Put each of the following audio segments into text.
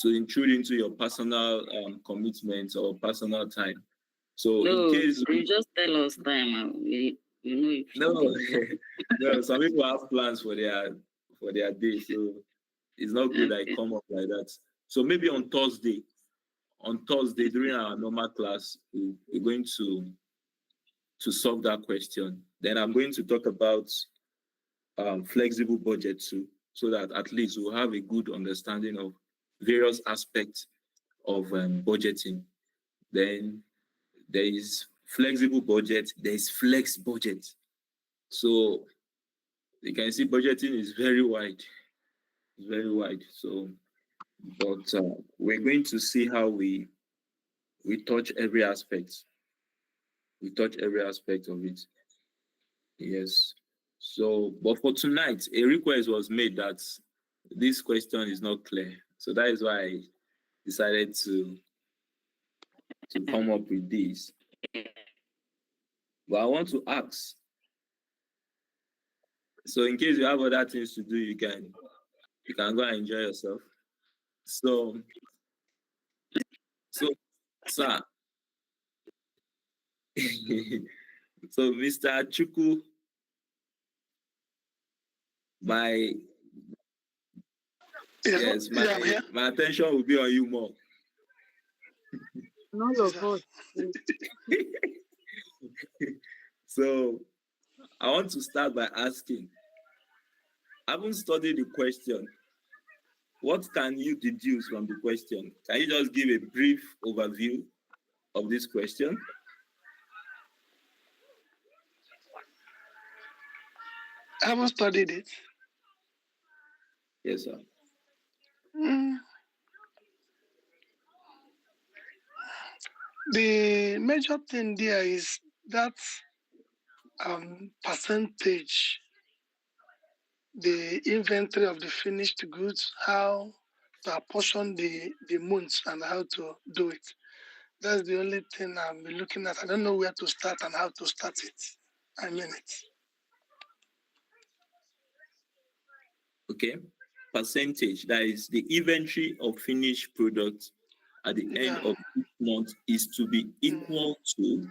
to intrude into your personal commitments or personal time. So in No, case you just tell us time. You know if no, some people have plans for their day, so it's not good I okay. come up like that. So maybe on Thursday during our normal class, we're going to solve that question. Then I'm going to talk about flexible budget too, so that at least we'll have a good understanding of various aspects of budgeting. Then there is flexible budget, there is flex budget. So you can see budgeting is very wide. It's very wide. So, but we're going to see how we touch every aspect. We touch every aspect of it. Yes. So, but for tonight, a request was made that this question is not clear. So that is why I decided to come up with this. But I want to ask. So in case you have other things to do, you can go and enjoy yourself. So so sir, so Mr. Chuku, my yes, I'm here. my attention will be on you more. None of us. So I want to start by asking, having studied the question, what can you deduce from the question? Can you just give a brief overview of this question? I haven't studied it. Yes, sir. The major thing there is that percentage, the inventory of the finished goods, how to apportion the months and how to do it. That's the only thing I'll be looking at. I don't know where to start and how to start it. I mean it. Okay. Percentage, that is the inventory of finished products at the end of each month, is to be equal to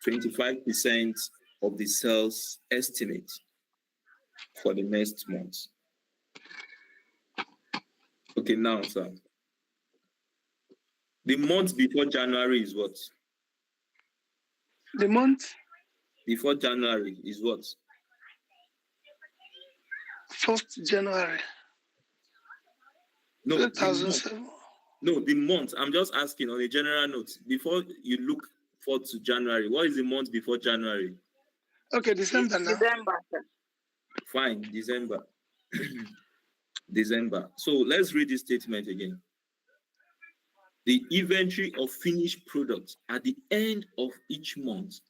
25% of the sales estimate for the next month. Okay, now, sir. The month before January is what? The month before January is what? 1st January. No, 2007. No, the month. I'm just asking on a general note. Before you look forward to January, what is the month before January? Okay, December now. December. Fine, December. December. So let's read this statement again. The inventory of finished products at the end of each month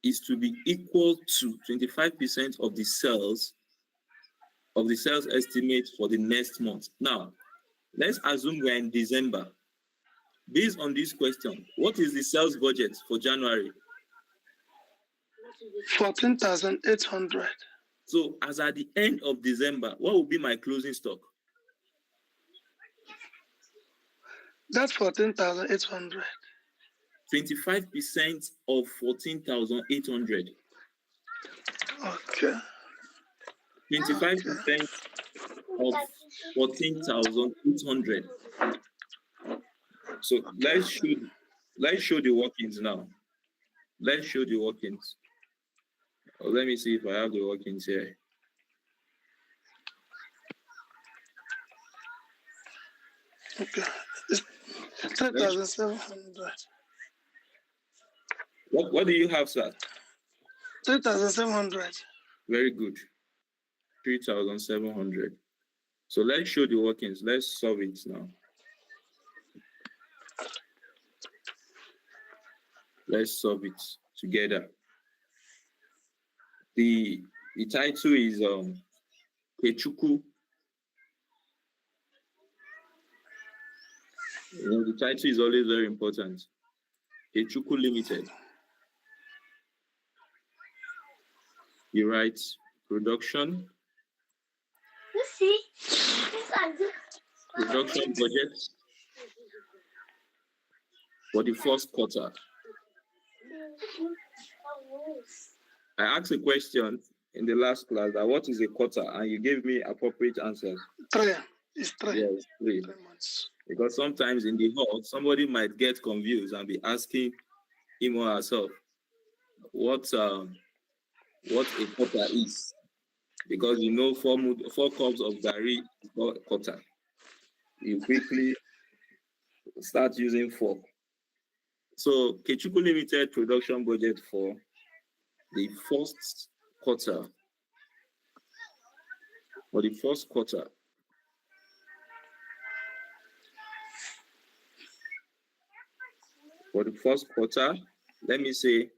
is to be equal to 25% of the sales estimate for the next month. Now, let's assume we're in December. Based on this question, what is the sales budget for January? 14,800. So, as at the end of December, what will be my closing stock? That's 14,800. 25% of 14,800. Okay. 25% of 14,800. So let's show the workings now. Let's show the workings. Let me see if I have the workings here. Okay. 3,700. What do you have, sir? 3,700. Very good. 3,700. So let's show the workings. Let's solve it now. Let's solve it together. The title is Kechuku. The title is always very important. Kechuku Limited. You write production. production budget for the first quarter. I asked a question in the last class that what is a quarter, and you gave me appropriate answers. 3. It's 3. Yes, 3. 3 months. Because sometimes in the hall, somebody might get confused and be asking him or herself what a quarter is. Because you know 4 cups of gari is not a quarter. You quickly start using 4. So Kechuku Limited production budget for the first quarter. For the first quarter. For the first quarter, let me say,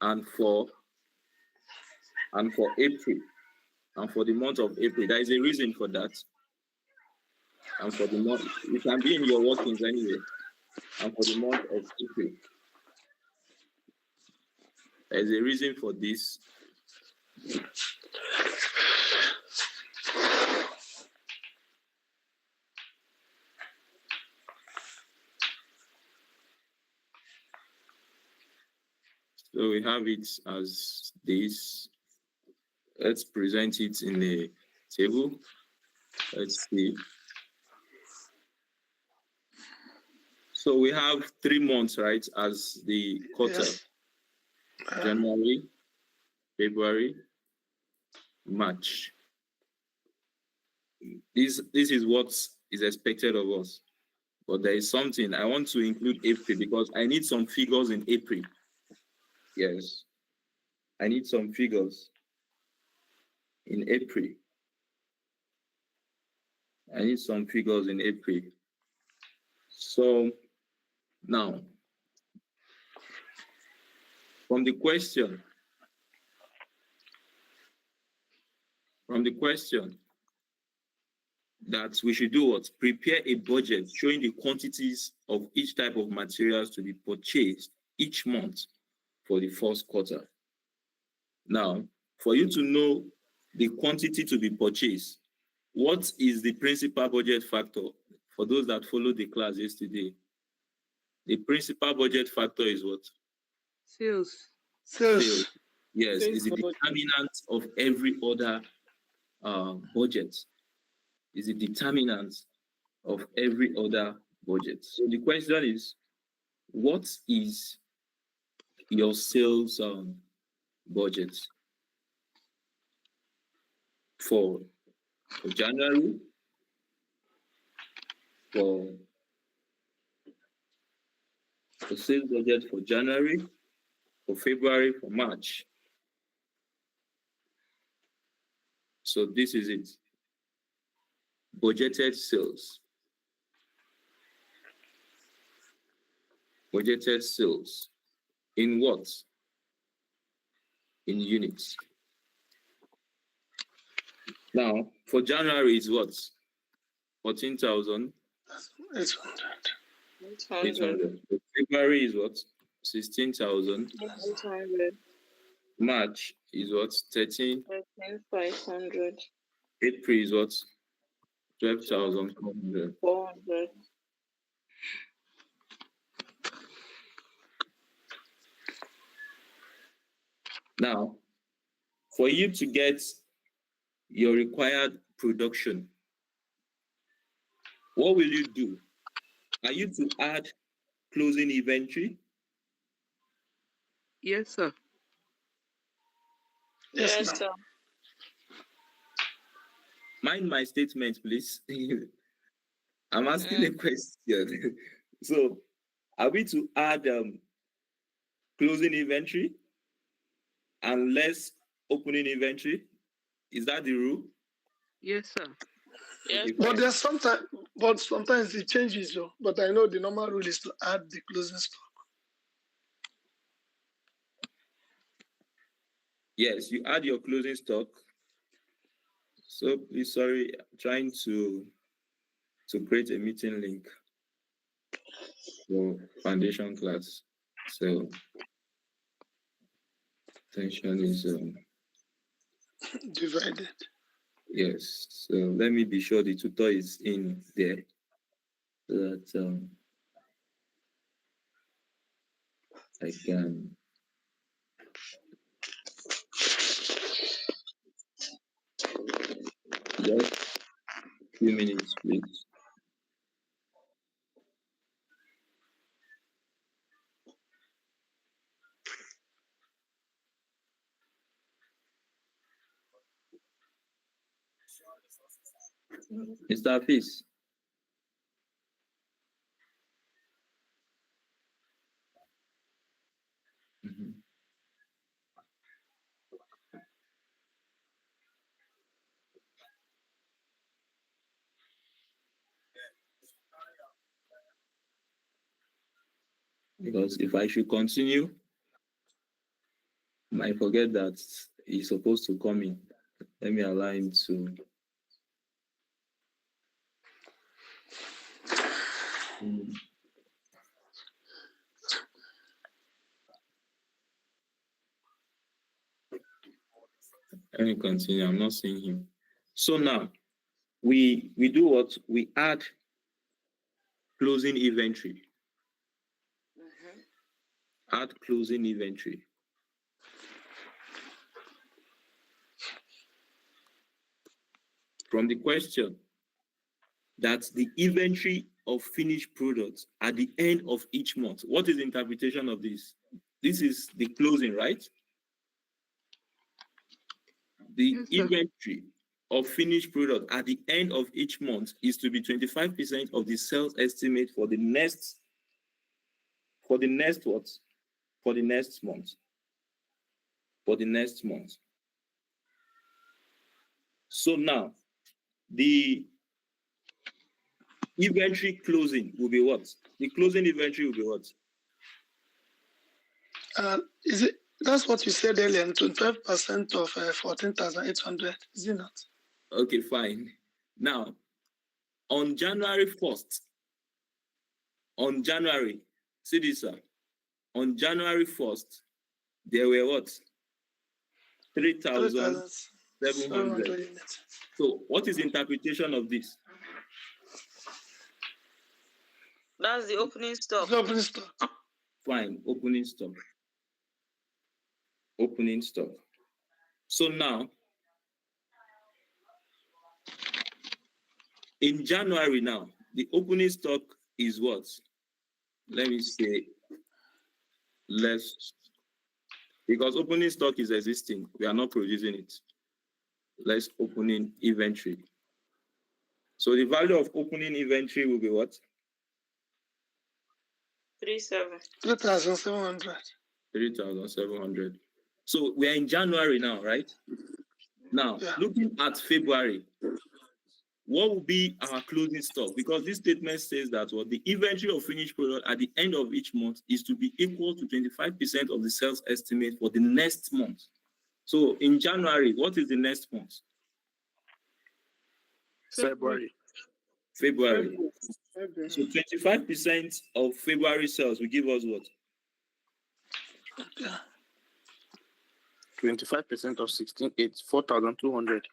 and for April, and for the month of April, there is a reason for that. And for the month, you can be in your workings anyway. And for the month of April, there is a reason for this. So we have it as this. Let's present it in a table. Let's see. So we have 3 months, right, as the quarter. Yes. January, February, March. This is what is expected of us. But there is something I want to include April because I need some figures in April. Yes. I need some figures in April. I need some figures in April. So now, from the question that we should do what? Prepare a budget showing the quantities of each type of materials to be purchased each month for the first quarter. Now, for you to know the quantity to be purchased, what is the principal budget factor? For those that followed the class yesterday, the principal budget factor is what? Sales. Sales. Yes, Sales it's the budget. determinant of every other budget. Is the determinant of every other budget. So the question is, what is your sales budget for January, for the sales budget for January, for February, for March? So this is it. Budgeted sales. Budgeted sales. In what? In units. Now, for January is what? 14,000. 800. 800. For February is what? 16,000. 800. March is what? 13. 500. April is what? 12,400. 400. Now, for you to get your required production, what will you do? Are you to add closing inventory? Yes, sir. Yes, ma'am. sir. Mind my statement, please. I'm asking a question. So, are we to add closing inventory and less opening inventory? Is that the rule? Yes, sir. Okay, But fine. there's sometimes it changes though. But I know the normal rule is to add the closing stock. Yes, you add your closing stock. So please, sorry, I'm trying to create a meeting link for foundation class. So attention is Divided. Yes. So let me be sure the tutor is in there. So that I can. Just a few minutes, please. Mr. Hafiz. Mhm. Because if I should continue, I might forget that he's supposed to come in. Let me allow him to. Let me continue. I'm not seeing him. So now we do what? We add closing inventory. Add closing inventory. From the question, that's the inventory of finished products at the end of each month. What is the interpretation of this? This is the closing, right? The inventory of finished product at the end of each month is to be 25% of the sales estimate for the next what? For the next month. For the next month. So now the inventory closing will be what? The closing inventory will be what? Is it? That's what you said earlier. 12% of 14,800. Is it not? Okay, fine. Now, on January 1st, see this, sir. On January 1st, there were what? 3,700 units. So, what is the interpretation of this? That's the opening stock. The opening stock. Fine, opening stock. Opening stock. So now, in January now, the opening stock is what? Let me say less, because opening stock is existing. We are not producing it. Less opening inventory. So the value of opening inventory will be what? 3,700. 3,700. So we are in January now, right? Now, looking at February, what will be our closing stock? Because this statement says that what the inventory of finished product at the end of each month is to be equal to 25% of the sales estimate for the next month. So in January, what is the next month? February. February. So 25% of February sales will give us what? 25% of 16,800, 4,200.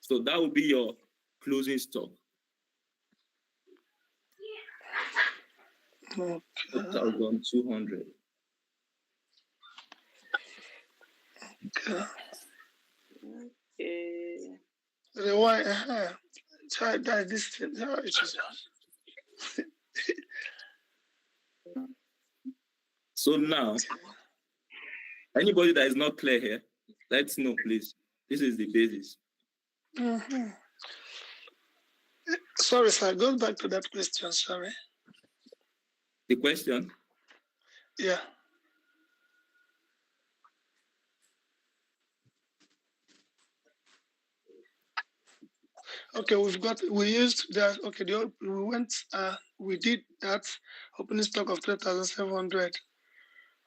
So that will be your closing stock. 4,200. Try that this thing. So now, anybody that is not clear here, let's know, please. This is the basis. Sorry, sir. Go back to that question. Sorry. The question? Yeah. Okay, we used that. Okay, we did that opening stock of 3,700.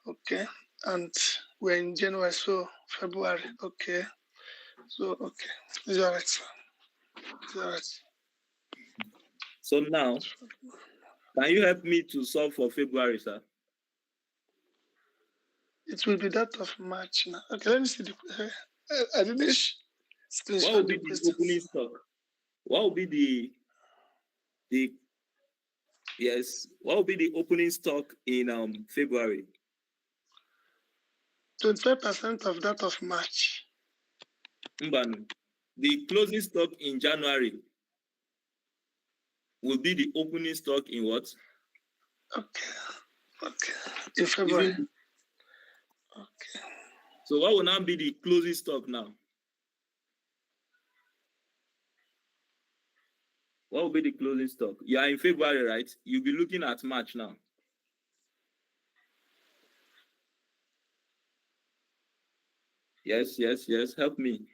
Okay, and we're in January, so February. Okay, so okay, it's all right, sir. It's all right. So now, can you help me to solve for February, sir? It will be that of March now. Okay, let me see the. I didn't What screenshot will the be the questions. opening stock? What will be the yes? What will be the opening stock in February? 25% of that of March. Mbanu. The closing stock in January will be the opening stock in what? Okay. In February. Okay. So what will now be the closing stock now? What will be the closing stock? You are in February, right? You'll be looking at March now. Yes. Help me.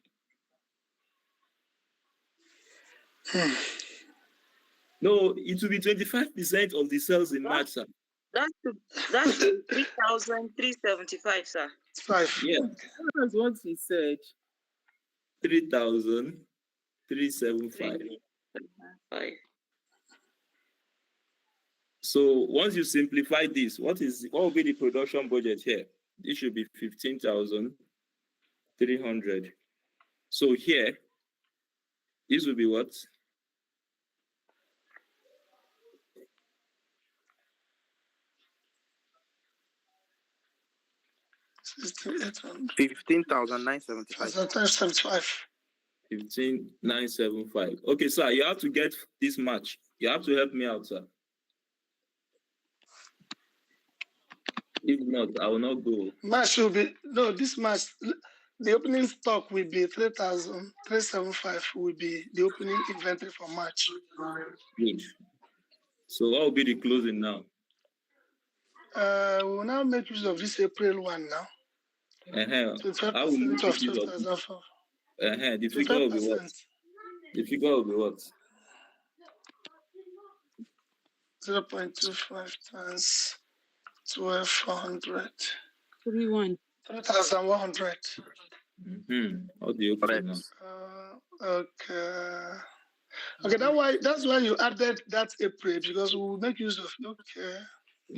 No, it will be 25% of the sales in March, sir. That's 3,375, sir. 5. Yeah. That's what he said. 3,375. 3,375. So once you simplify this, what will be the production budget here? This should be 15,300. So here, this will be what? $15,975. 15,975. Okay, sir, you have to get this match. You have to help me out, sir. If not, I will not go. March will be this March. The opening stock will be 3,375. Will be the opening inventory for March. Good. So what will be the closing now? We will now make use of this April one now. How will you 25% of make use of 2,004. the figure will be what? The figure will be what? 0.25 times 1,200. 3,100. How do you put it now? Okay. Okay, that's why you added that April, because we will make use of it. Okay.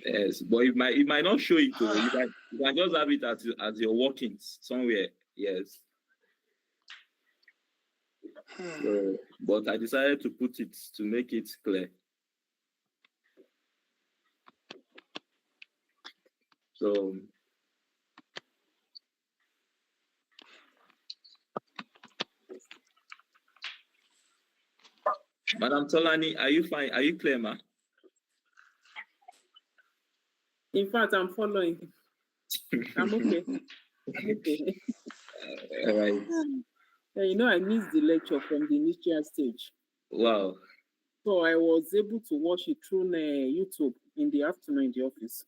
Yes, but it might not show it to you. You can just have it as your workings somewhere. Yes. So, but I decided to put it to make it clear. So Madam Tolani, are you fine? Are you clear, ma? In fact, I'm following. I'm okay. All right. I missed the lecture from the initial stage. Wow. So I was able to watch it through YouTube in the afternoon in the office.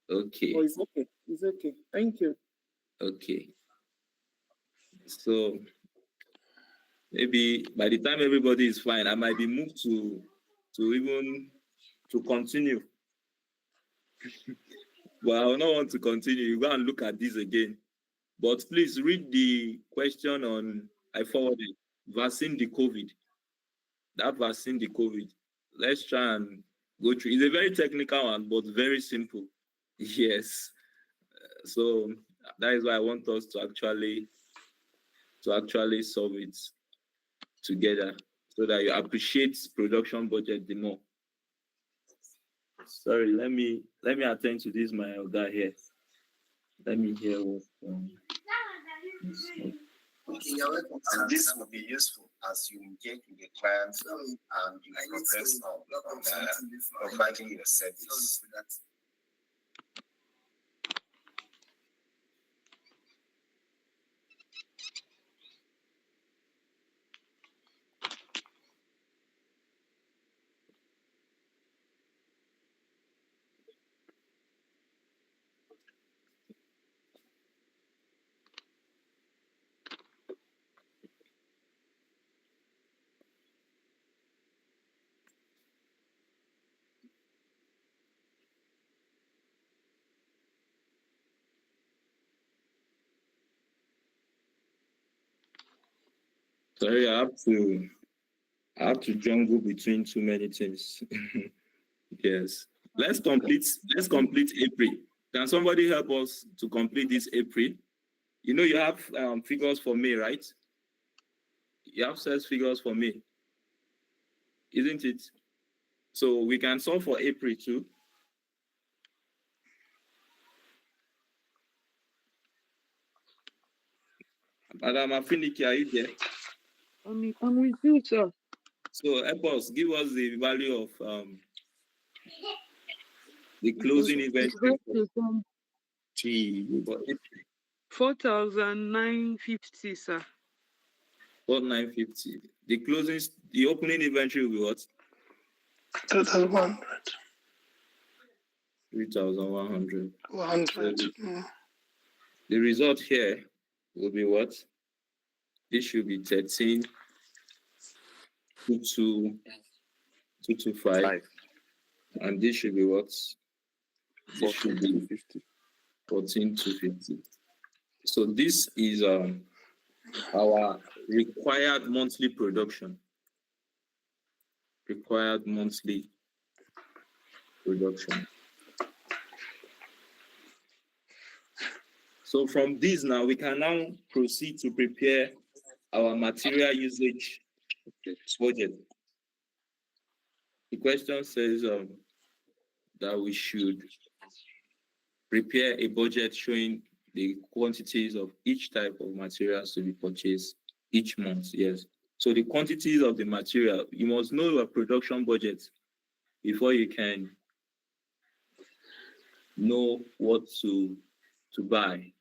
Okay. Oh, it's okay. It's okay. Thank you. Okay. So maybe by the time everybody is fine, I might be moved to continue. But I will not want to continue. You go and look at this again. But please read the question I forwarded. Vaccine the COVID. That vaccine the COVID. Let's try and go through. It's a very technical one, but very simple. Yes. So that is why I want us to actually solve it together so that you appreciate production budget the more. Sorry, let me attend to this, my guy here. Let me hear what. Okay, you're welcome. And this will be useful as you engage with the clients and you progress on providing your service. Sorry, I have to jungle between too many things. Yes. Let's complete April. Can somebody help us to complete this April? You know, you have figures for May, right? You have sales figures for May, isn't it? So we can solve for April too. Madam Afiniki, are you there? I'm with you, sir. So help us, give us the value of the closing inventory for April. 4,950, sir. 4,950. The opening inventory will be what? 3,100. 3,100. 100. So the result here will be what? This should be 13,225. And this should be what? This should be 14,250. So this is our required monthly production. Required monthly production. So from this now, we can now proceed to prepare our material usage budget. The question says that we should prepare a budget showing the quantities of each type of materials to be purchased each month. Yes. So the quantities of the material, you must know your production budget before you can know what to buy.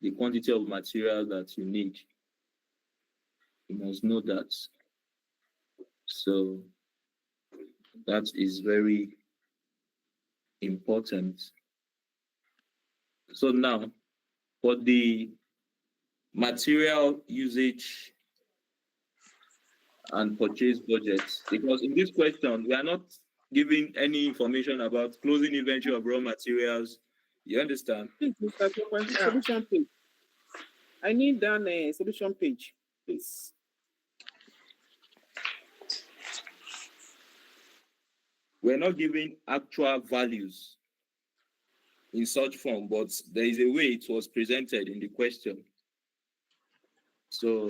The quantity of material that you need, you must know that. So that is very important. So now, for the material usage and purchase budgets, because in this question, we are not giving any information about closing inventory of raw materials. You understand? Please, Mr. Chokwe, solution page. I need that solution page, please. We're not giving actual values in such form, but there is a way it was presented in the question. So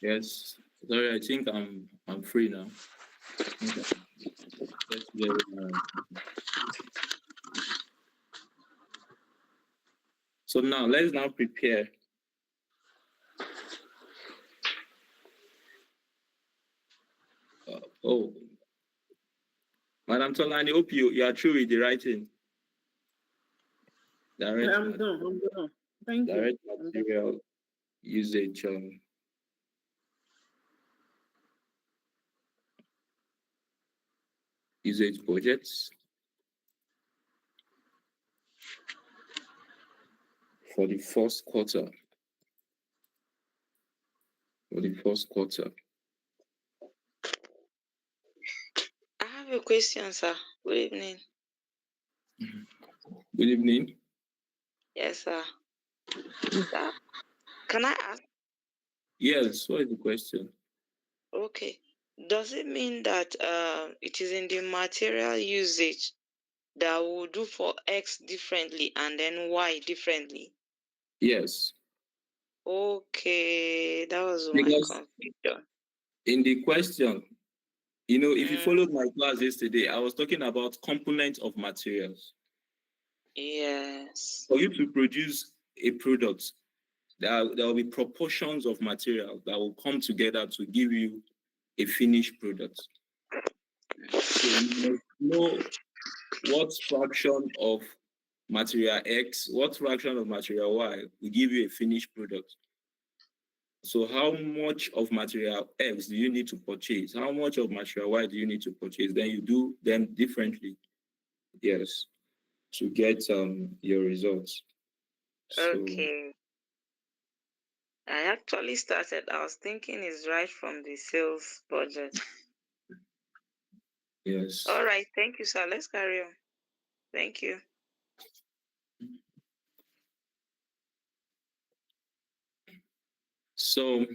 yes, sorry, I think I'm free now. So now let's now prepare. Madam Tolani, I hope you are through with the writing. I'm done. Thank you. Direct material usage. Usage budgets for the first quarter. I have a question, sir. Good evening. Good evening. Yes, sir. Sir, can I ask? Yes, what is the question? Okay. Does it mean that it is in the material usage that we'll do for X differently and then Y differently? Yes. Okay, that was my confusion. In the question, you know, if you followed my class yesterday, I was talking about components of materials. Yes. For you to produce a product, there will be proportions of material that will come together to give you a finished product. So you must know what fraction of material X, what fraction of material Y will give you a finished product. So how much of material X do you need to purchase? How much of material Y do you need to purchase? Then you do them differently. Yes, to get your results. So, Okay. I actually started, I was thinking it's right from the sales budget. yes. All right. Thank you, sir. Let's carry on. Thank you. So,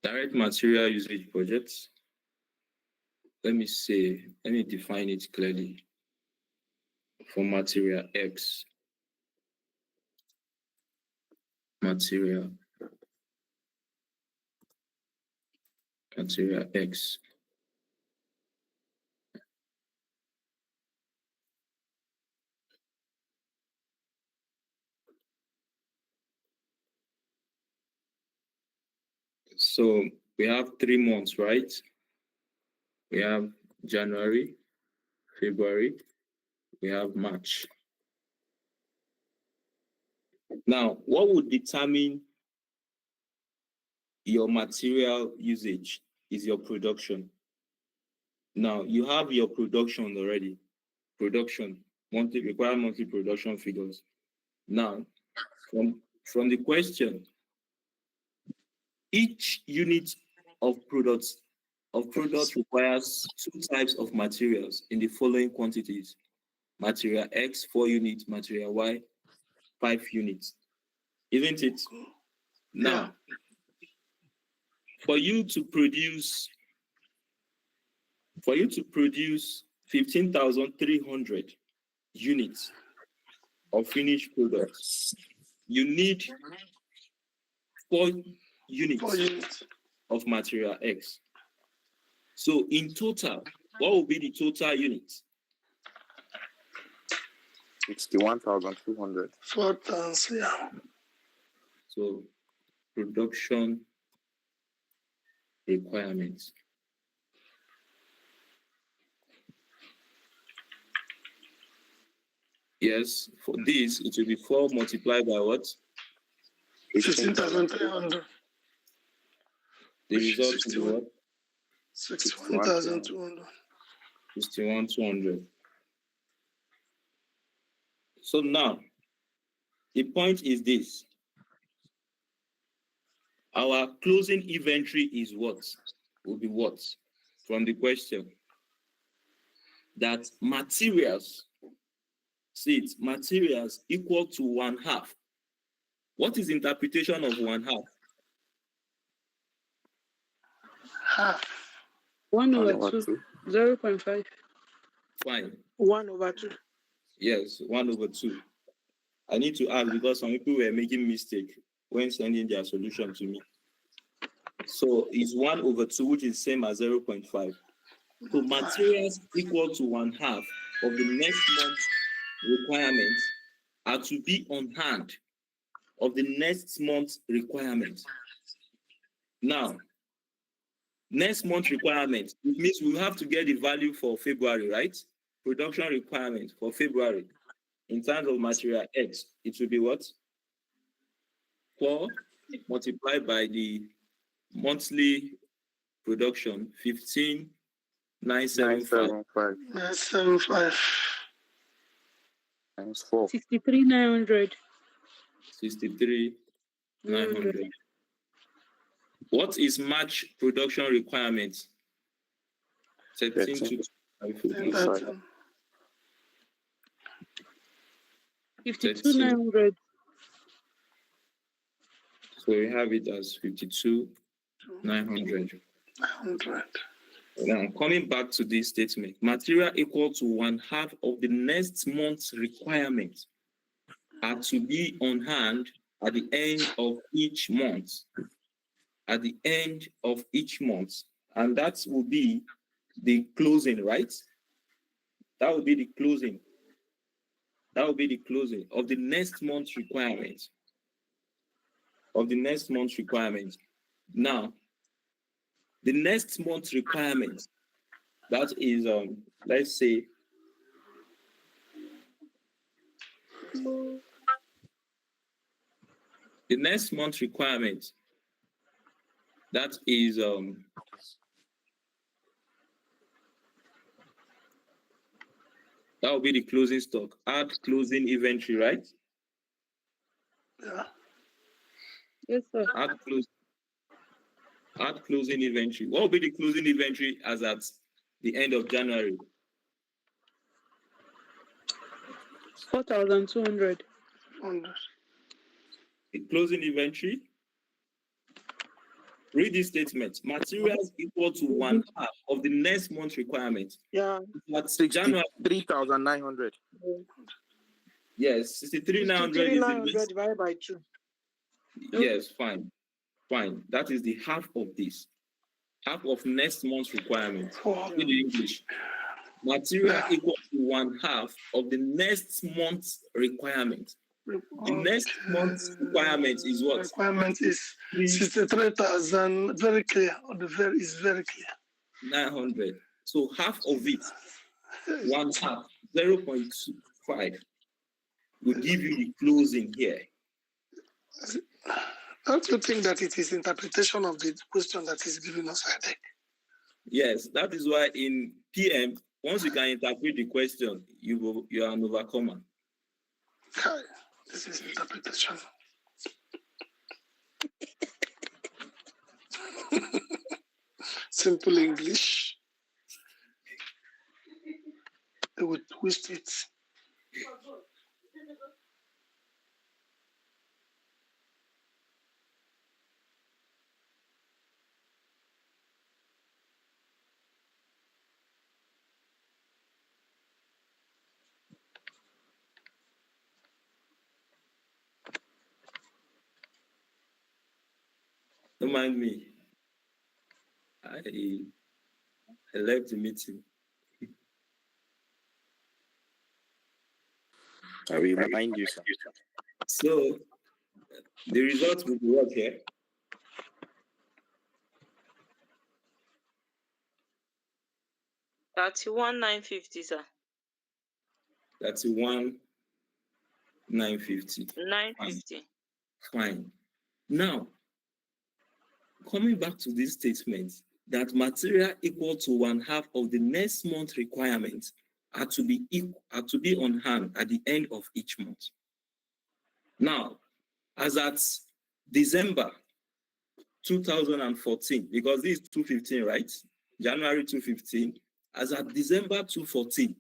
direct material usage budgets. Let me define it clearly. For material X, material X. So we have 3 months, right? We have January, February, we have March. Now, what would determine your material usage is your production. Now, you have your production already. Production, require monthly production figures. Now, from the question, each unit of products requires 2 types of materials in the following quantities. Material X, 4 units, material Y, 5 units. Isn't it? Now, for you to produce 15,300 units of finished products, you need 4 units of material X. So in total, what will be the total units? 61,200. 4,000, yeah. So production requirements. Yes, for this, it will be 4 multiplied by what? 15,300. The result will be what? 61,200. 61,200. So now, the point is this. Our closing inventory is what? Will be what? From the question. That materials, materials equal to 1/2. What is the interpretation of 1/2? Half. 1/2. 0.5. Fine. 1/2. Yes, 1/2. I need to ask because some people were making mistake when sending their solution to me. So it's 1/2, which is same as 0.5. So materials equal to 1/2 of the next month's requirements are to be on hand of the next month's requirements. Now, next month's requirements, it means we have to get the value for February, right? Production requirement for February. In terms of material X, it will be what? 4 multiplied by the monthly production, 15,975. 975. Times 4. 63,900. 63,900. What is March production requirement? 13,255. 52,900. So we have it as 52,900. 100. Now, coming back to this statement, material equal to 1/2 of the next month's requirement are to be on hand at the end of each month. At the end of each month. And that will be the closing, right? That will be the closing. That will be the closing of the next month's requirement. Of the next month's requirement. Now, the next month's requirement, that is, let's say, the The next month requirement, that is that will be the closing stock. Add closing inventory, right? Yeah. Yes, sir. Add closing inventory. What will be the closing inventory as at the end of January? 4,200. 100. The closing inventory. Read this statement. Materials equal to 1/2 of the next month requirement. Yeah. That's January. 63,900. Yes, 63,900 is the 900 next. divided by 2. Yes, fine. Fine. That is the half of this. Half of next month's requirement. In the English. Material equal to 1/2 of the next month's requirement. The next month's requirement is what? Requirement is 63,000. Very clear. Is very clear. 900. So half of it, 1/2, 0.25, will give you the closing here. Don't you think that it is interpretation of the question that is giving us headache? Yes, that is why in PM, once you can interpret the question, you are an overcomer. Okay. This is interpretation. Simple English. They would twist it. Don't mind me. I left the meeting. I will remind you, sir. So the result will be what here? That's 1,950, sir. That's 1,950. 950. Fine. Now, coming back to this statement that material equal to 1/2 of the next month requirements are to be on hand at the end of each month. Now, as at December 2014, because this is 215, right? January 215, as at December 214,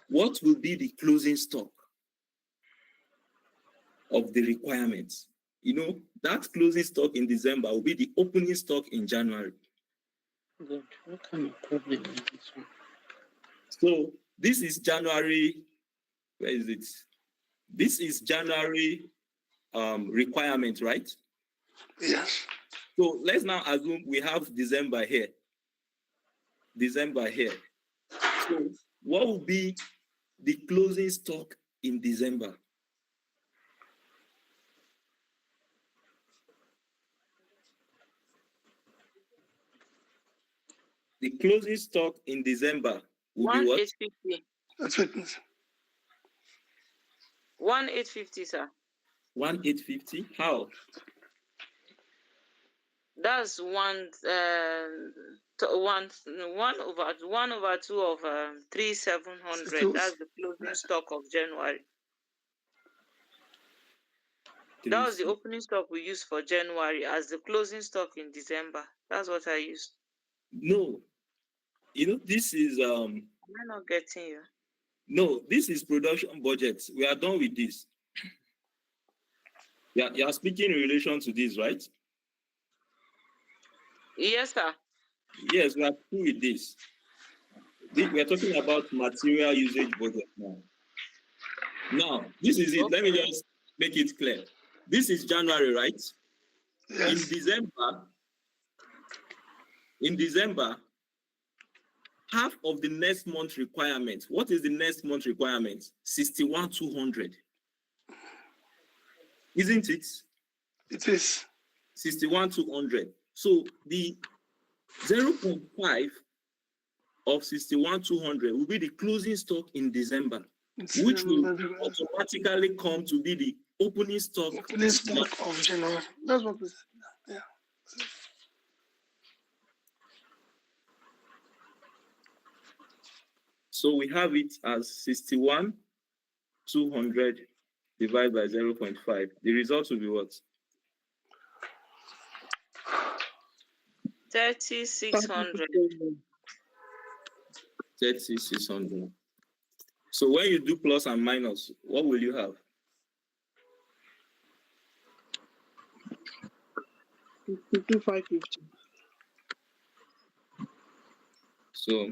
what will be the closing stock of the requirements? You know, that closing stock in December will be the opening stock in January. Good. What kind of problem is this one? So this is January. Where is it? This is January requirement, right? Yes. So let's now assume we have December here. December here. So what will be the closing stock in December? The closing stock in December will be what? 1,850. That's it. 1,850, sir. 1,850? How? That's one over 2 of 3,700. That's the closing stock of January. That was the opening stock we used for January as the closing stock in December. That's what I used. No. You know, this is Am I not getting you? no, this is production budget. We are done with this. Yeah, you are speaking in relation to this, right? Yes, sir. Yes, we are through with this. We are talking about material usage budget now. Now, this is it. Okay. Let me just make it clear. This is January, right? Yes. In December, half of the next month requirement. What is the next month requirement? 61,200. Isn't it? It is. 61,200. So the 0.5 of 61,200 will be the closing stock in December, which will automatically come to be the opening stock. Opening stock of January. That's what we said. Yeah. So we have it as 61,200 divided by 0.5. The result will be what? 3,600. 3,600. So when you do plus and minus, what will you have? 52,550. So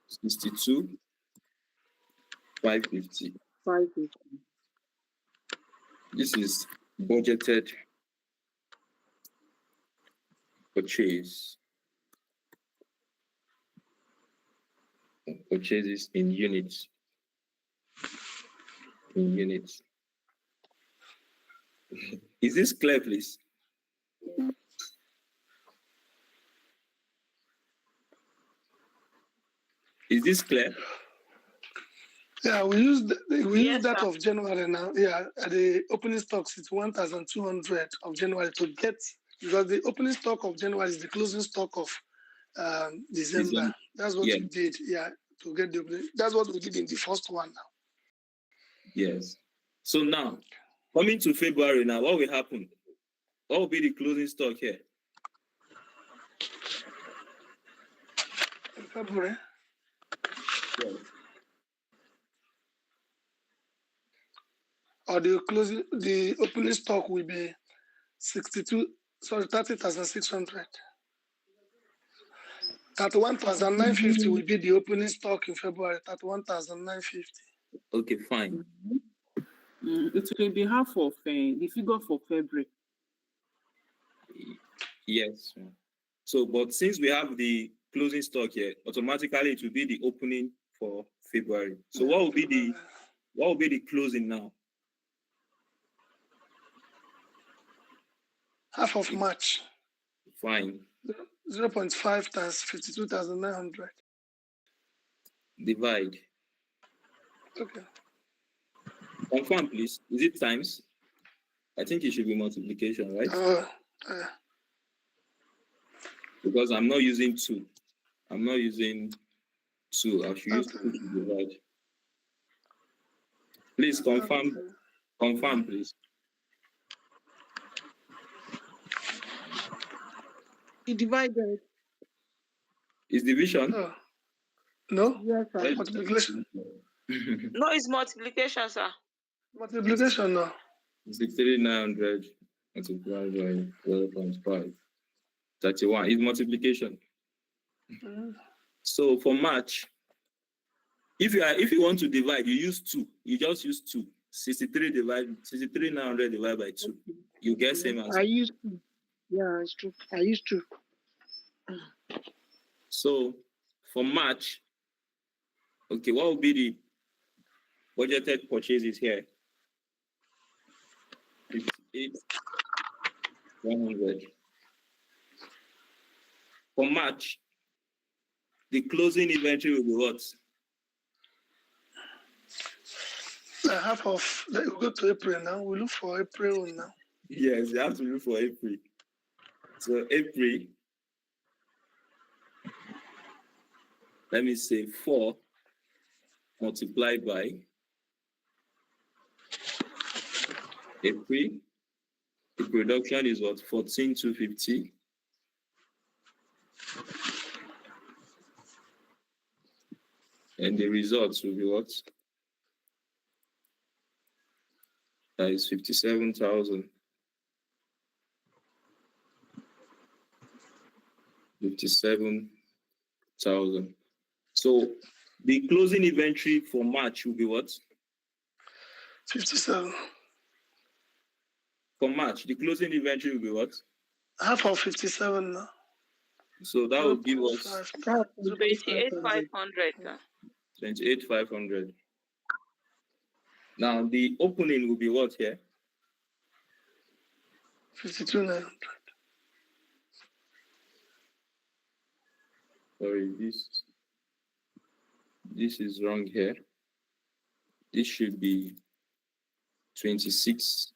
62,550. 550. This is budgeted purchase. Purchases in units. In units. Is this clear, please? Is this clear? Yeah, we use Yes, that sir. of January now. Yeah, at the opening stocks, it's 1,200 of January to get, because the opening stock of January is the closing stock of December. December. That's what Yeah. we did. Yeah, to get the opening. That's what we did in the first one now. Yes. So now, coming to February now, what will happen? What will be the closing stock here? In February, Yes. or the opening stock will be 30,600. 31,950 will be the opening stock in February. 31,950. Okay, fine. It will be half of the figure for February. Yes. So, but since we have the closing stock here, automatically it will be the opening for February. So what will be the closing now? Half of March. Fine. 0.5 times 52,900. Divide. Okay. Confirm, please. Is it times? I think it should be multiplication, right? Because I'm not using 2. I'm not using 2. I should use 2 to divide. Please confirm. Confirm, please. Divided. Is division? No. Yes, sir. Multiplication. No, it's multiplication, sir. Multiplication, no. 63,900 multiplied by 0.5. 31 is multiplication. So for March, if you want to divide, you use 2. You just use 2. 63,900 divided by 2. You get same answer. I used to. Yeah, it's true. I used to. So for March, okay, what will be the budgeted purchases here? 58,100. For March, the closing inventory will be what? Half of, we go to April now. We look for April now. Yes, you have to look for April. So April, let me say 4 multiplied by April. The production is what? 14,250. And the results will be what? That is 57,000. 57,000. So the closing inventory for March will be what? 57. For March, the closing inventory will be what? Half of 57 now. So that will give us 28,500. 28,500. Now the opening will be what here? 52,900. Sorry, this is wrong here. This should be 26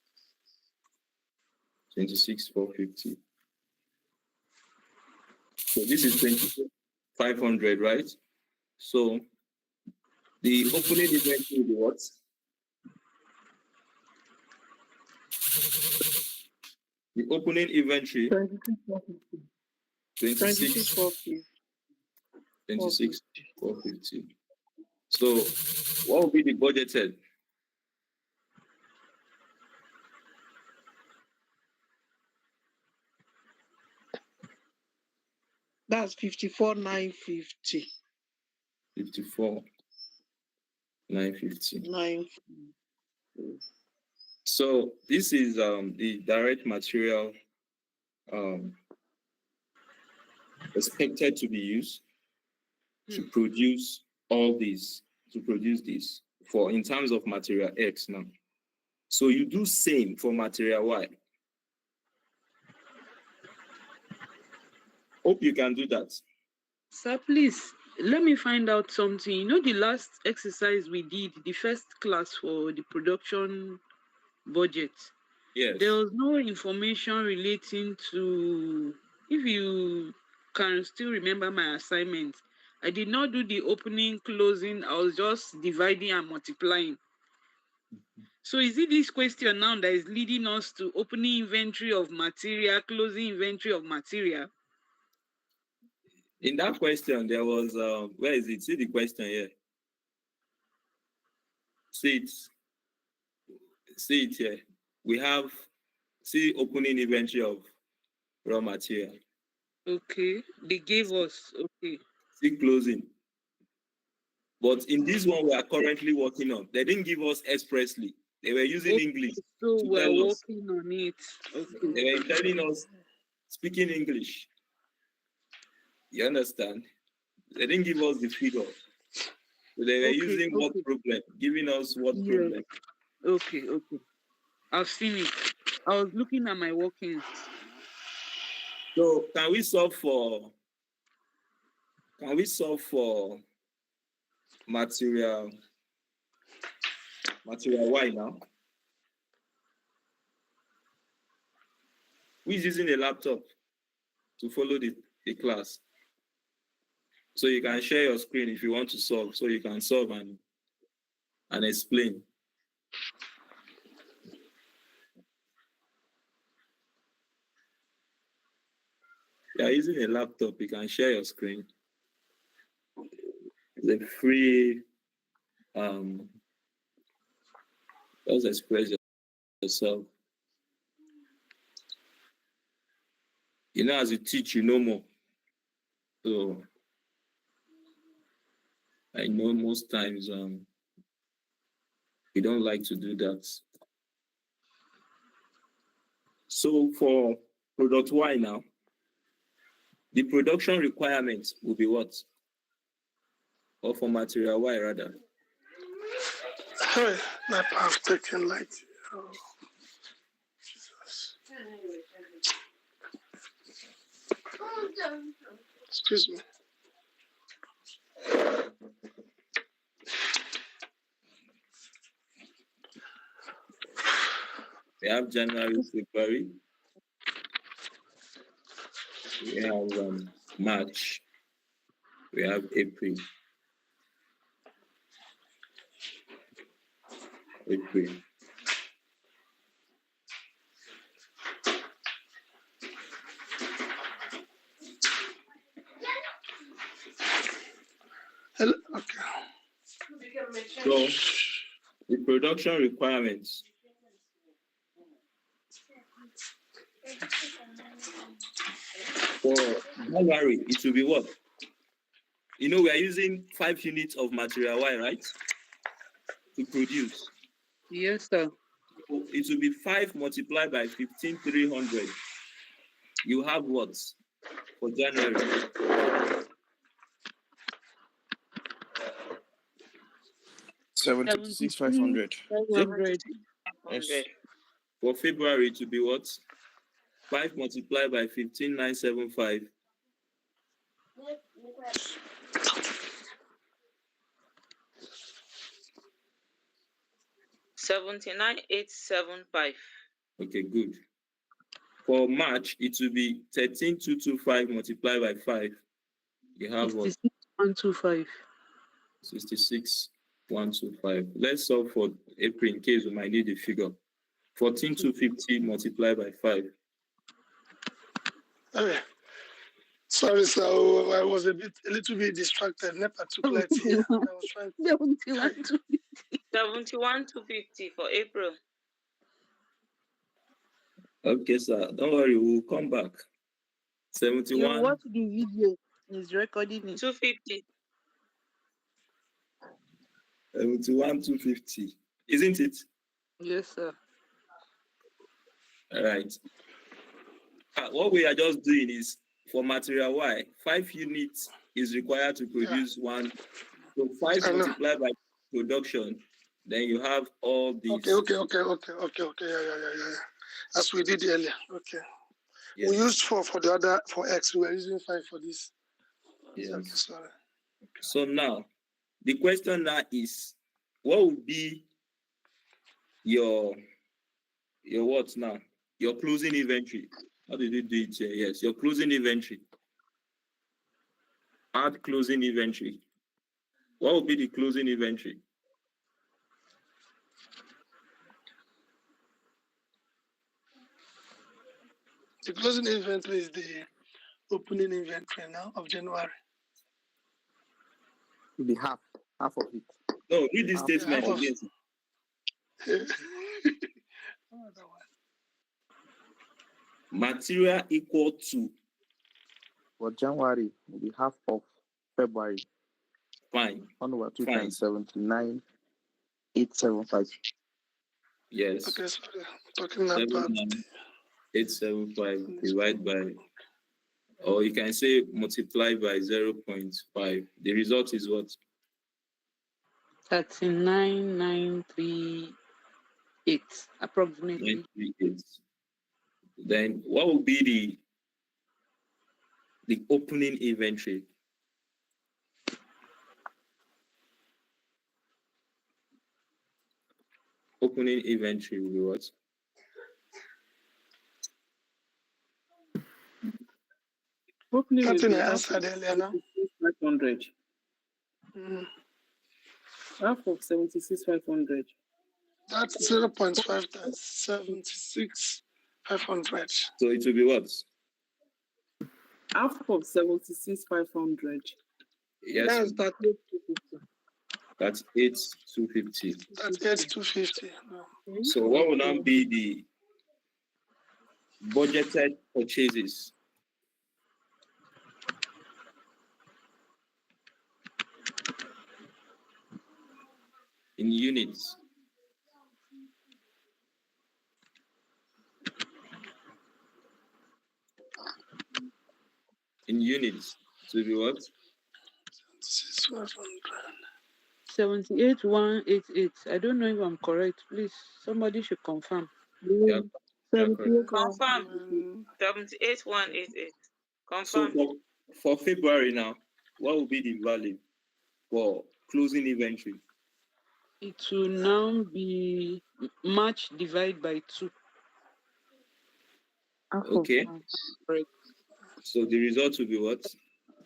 26,450. So this is 2,500, right? So the opening inventory will be what? The opening inventory 26,450. So what will be the budgeted? That's 54,950. 54,950. 9. So this is the direct material expected to be used to produce all these, to produce this for in terms of material X now. So you do same for material Y. Hope you can do that. Sir, please let me find out something. You know, the last exercise we did, the first class for the production budget, Yes. there was no information relating to, if you can still remember my assignment, I did not do the opening, closing, I was just dividing and multiplying. So is it this question now that is leading us to opening inventory of material, closing inventory of material? In that question, there was, where is it? See the question here. See it here. We have, see opening inventory of raw material. Okay, they gave us, okay. See closing. But in this one we are currently working on, they didn't give us expressly. They were using English. So to we're tell us. working on it. Okay. They were telling us, speaking English. You understand? They didn't give us the figure. So they were using what problem, giving us what problem. Okay. I've seen it. I was looking at my workings. So can we solve for material Y now? Who is using a laptop to follow the class? So you can share your screen if you want to solve, so you can solve and explain. If you are using a laptop, you can share your screen. It's a free, just express yourself. You know, as you teach, you know more. So I know most times we don't like to do that. So for product Y now, the production requirement will be what? Or for material Y rather? Sorry, my path taken light. Oh, Jesus. Excuse me. We have January, February. We have March. We have April. Hello? Okay. So the production requirements. For January, it will be what? You know, we are using 5 units of material Y, right? To produce. Yes, sir. So it will be 5 multiplied by 15,300. You have what for January? 76,500. 500. Yes. For February, it will be what? 5 multiplied by 15,975. $79,875. Okay, good. For March, it will be 13,225 multiplied by 5. You have what? 66,125. 66,125. Let's solve for April in case we might need the figure. 14,250 multiplied by 5. Okay. Sorry, sir. I was a little bit distracted. NEPA took light here. I was trying. 71,250 for April. Okay, sir. Don't worry, we'll come back. You 71. watch the video. He's recording it. 250. 71,250. Isn't it? Yes, sir. All right. What we are just doing is for material Y, 5 units is required to produce one. So 5 multiplied by production, then you have all these. Okay. Yeah. As we did earlier. Okay. Yes. We used 4 for the other, for X. We were using 5 for this. Yes. Okay, sorry. So now, the question now is, what would be your what now? Your closing inventory. How did you do it here? Yes, your closing inventory. Add closing inventory. What would be the closing inventory? The closing inventory is the opening inventory now of January. The half of it. No, read this statement half of- again. Material equal to. For January will be half of February. Fine. Onward to Fine. 79,875. Yes. Okay, sorry. I'm talking about 875 divided by, or you can say multiply by 0.5. The result is what? 39,938 approximately. 938. Then what will be the opening inventory? Opening inventory will be what? Opening will Something be I half answered of earlier now. 76,500. Half of 76,500. That's 0.5 times 76,500. So it will be what? Half of 76,500. Yes. That's 38,250. That's 8,250. That's 8,250. So what will now be the budgeted purchases? In units. In units. To be what? 78,188. I don't know if I'm correct. Please, somebody should confirm. Yeah. Confirm. 78,188. So Confirm. for February now, what will be the value for closing inventory? It will now be March divided by 2. Okay. Correct. So the result will be what?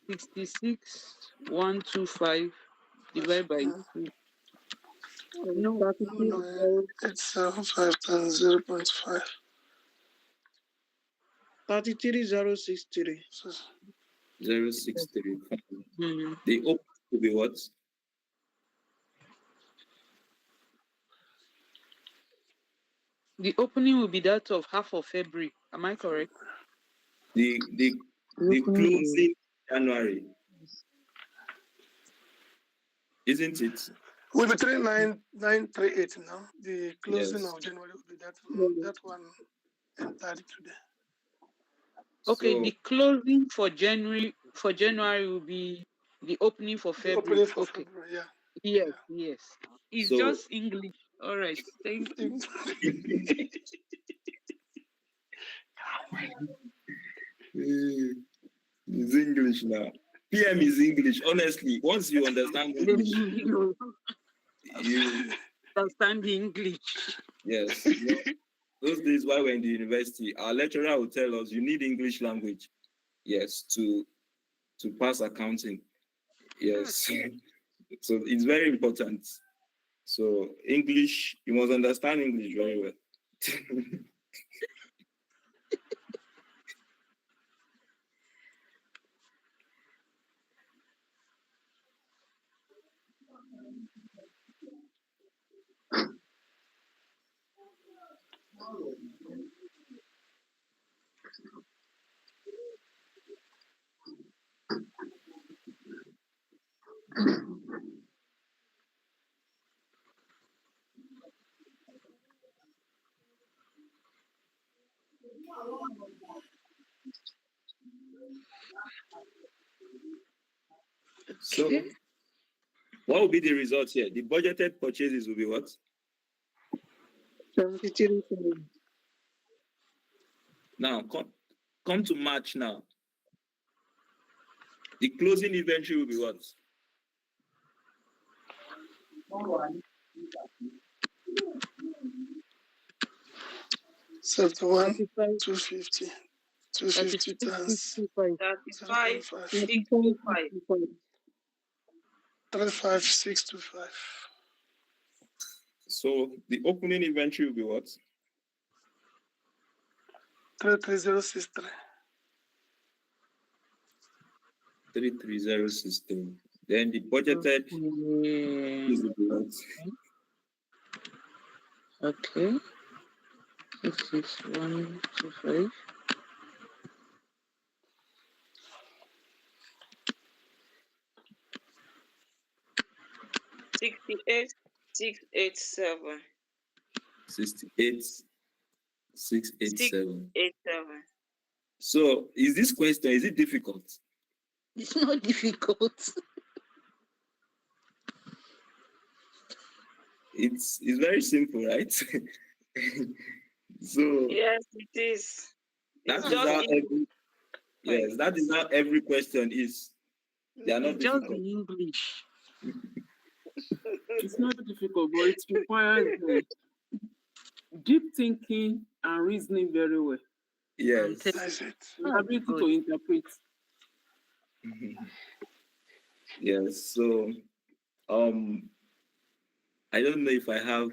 66,125 divided by 2. No, it's 5 times 0.5. 33,063. 0.63. Mm-hmm. The open will be what? The opening will be that of half of February. Am I correct? The closing January. Isn't it? Will be 39,938 now. The closing Yes. of January will be that one entered today. Okay, So, the closing for January will be the opening for The February. opening for Okay. February, yeah. Yes. It's So- just English. All right. Thank you. It's English now. PM is English. Honestly, once you understand English, you Understand the English. yes. Those days while we're in the university, our lecturer would tell us you need English language, yes, to pass accounting. Yes. So it's very important. So English, you must understand English very well. So what will be the results here? The budgeted purchases will be what? 73,000. Now come to March now. The closing inventory will be what? 71, 35, 250. 250 times 65, 35, 7.5. 625. 35625. So the opening inventory will be what? 33063. 33063. Then the budgeted is will be what? Okay. 66125. 68, 687. 68, 687. 687. So is this question, is it difficult? It's not difficult. It's very simple, right? So Yes, it is. that It's is just how easy. every yes, that is how every question is. They are not It's just difficult. in English. It's not difficult, but it requires deep thinking and reasoning very well. Yes. That's it. And ability to interpret. Yes. So I don't know if I have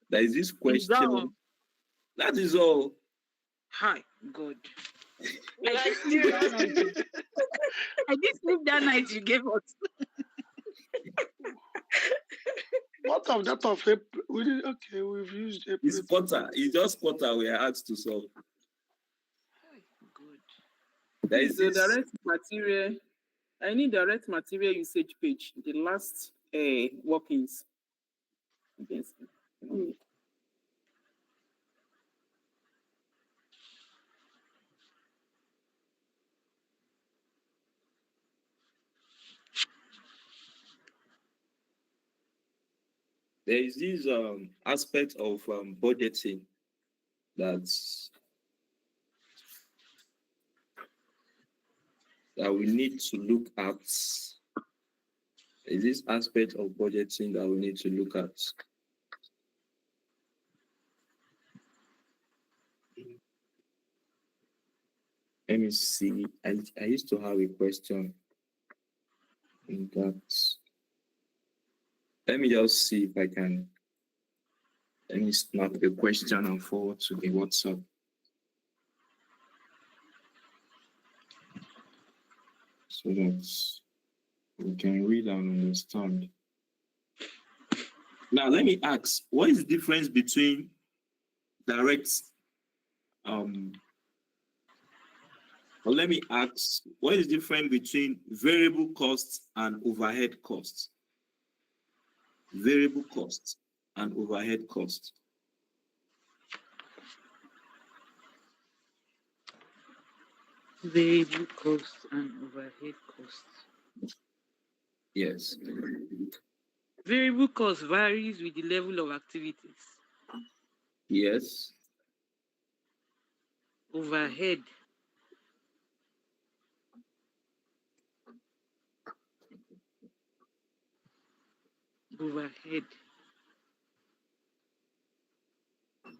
there is this Is that question. all? That is all. Hi, God. Like, seriously. I did sleep that night you gave us. What of that of April? We've used April. It's quarter. It's just quarter we are asked to solve. Good. There is The this. direct material. I need direct material usage page. The last workings. Yes. There is this aspect of budgeting that we need to look at. Is this aspect of budgeting that we need to look at? Let me see. I used to have a question in that. Let me just see if I can. Let me snap the question and forward to the WhatsApp. So that we can read and understand. Now, let me ask, what is the difference between direct, or let me ask, what is the difference between variable costs and overhead costs? Variable costs and overhead costs. Variable costs and overhead costs. Yes. Variable cost varies with the level of activities. Yes. Overhead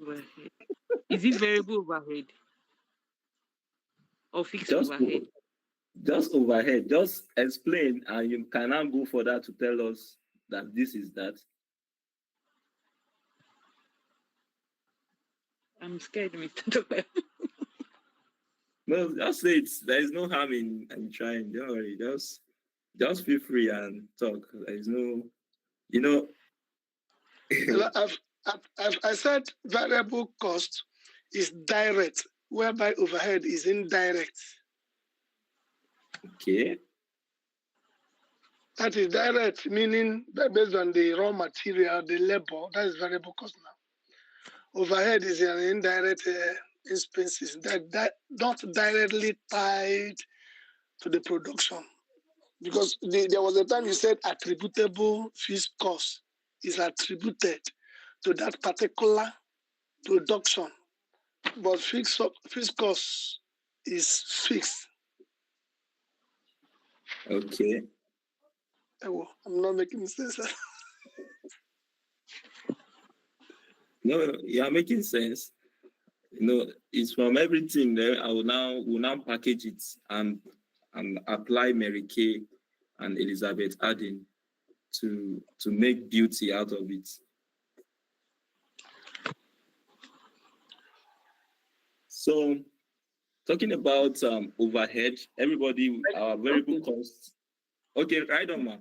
Overhead. Is it variable overhead or fixed Just overhead? just overhead. Just explain, and you can now go further to tell us that this is that. I'm scared with No, just say it. There is no harm in trying. Don't worry. Just feel free and talk. There is no, you know. I said variable cost is direct, whereby overhead is indirect. Okay. That is direct, meaning that based on the raw material, the labor, that is variable cost now. Overhead is an indirect expenses that not directly tied to the production. Because there was a time you said attributable fixed cost is attributed to that particular production, but fixed cost is fixed. Okay. Oh, I'm not making sense. No, you are making sense. It's from everything there. Will now package it and apply Mary Kay and Elizabeth Arden to make beauty out of it. So, talking about overhead, everybody, our variable costs. Okay, right on, ma.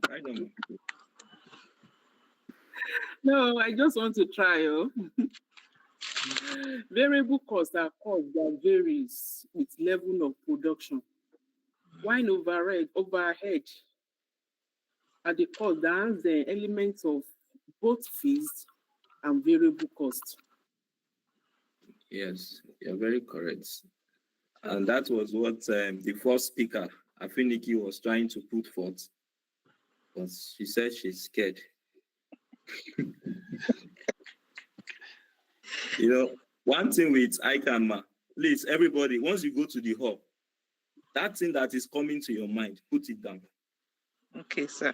No, I just want to try. Variable costs are costs that varies with level of production. While overhead are the costs that has the elements of both fixed and variable costs. Yes, you're very correct. And that was what the first speaker, Afiniki, was trying to put forth. But she said she's scared. One thing with ICANMA, please, everybody, once you go to the hub, that thing that is coming to your mind, put it down. Okay, sir.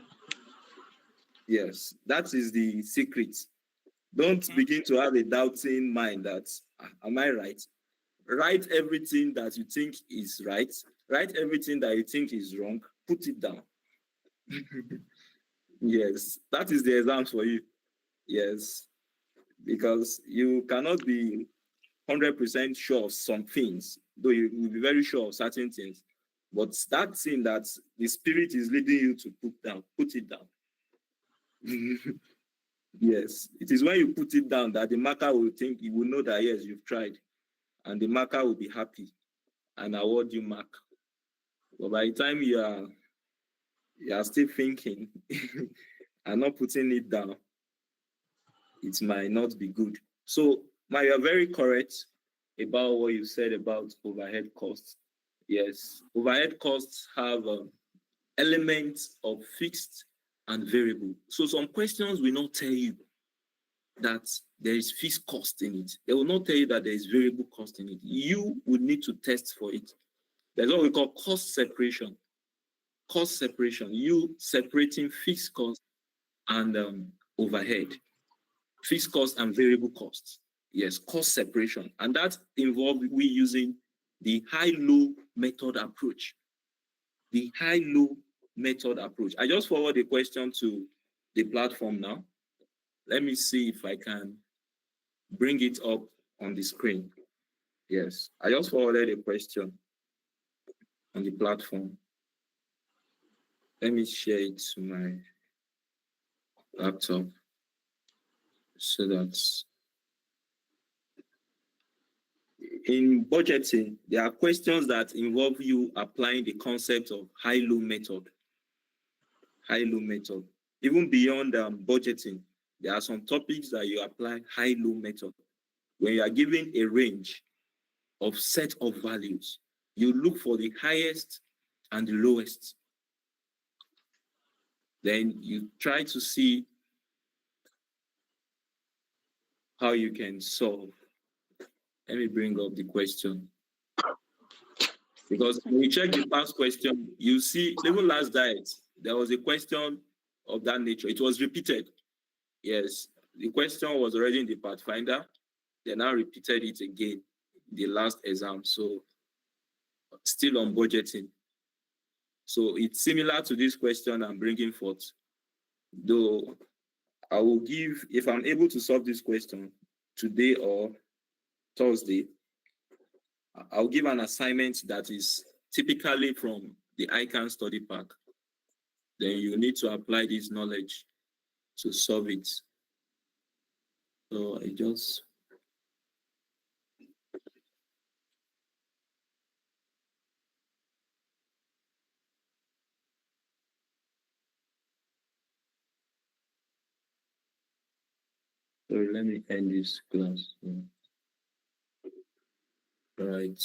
Yes, that is the secret. Don't begin to have a doubting mind that, am I right? Write everything that you think is right. Write everything that you think is wrong. Put it down. Yes, that is the exam for you. Yes, because you cannot be 100% sure of some things, though you will be very sure of certain things. But that thing that the spirit is leading you to put it down. Yes, it is when you put it down that the marker will think, you will know that yes, you've tried, and the marker will be happy and award you mark. But by the time you are still thinking and not putting it down, it might not be good. So, you are very correct about what you said about overhead costs. Yes, overhead costs have elements of fixed and variable. So some questions will not tell you that there is fixed cost in it. They will not tell you that there is variable cost in it. You would need to test for it. There's what we call cost separation. Cost separation, you separating fixed cost and overhead. Fixed cost and variable costs. Yes, cost separation. And that involves we using the high-low method approach. The high-low method approach. I just forward the question to the platform now. Let me see if I can bring it up on the screen. Yes, I just forwarded a question on the platform. Let me share it to my laptop so that in budgeting, there are questions that involve you applying the concept of high-low method. High-low method. Even beyond budgeting, there are some topics that you apply high-low method. When you are given a range of set of values, you look for the highest and the lowest. Then you try to see how you can solve. Let me bring up the question. Because when you check the past question, you see, even last diet, there was a question of that nature. It was repeated. Yes, the question was already in the Pathfinder. they now repeated it again the last exam. So still on budgeting. So it's similar to this question I'm bringing forth. Though I will give, if I'm able to solve this question today or Thursday, I'll give an assignment that is typically from the ICANN study pack. Then you need to apply this knowledge to solve it. So I just... So let me end this class. Right.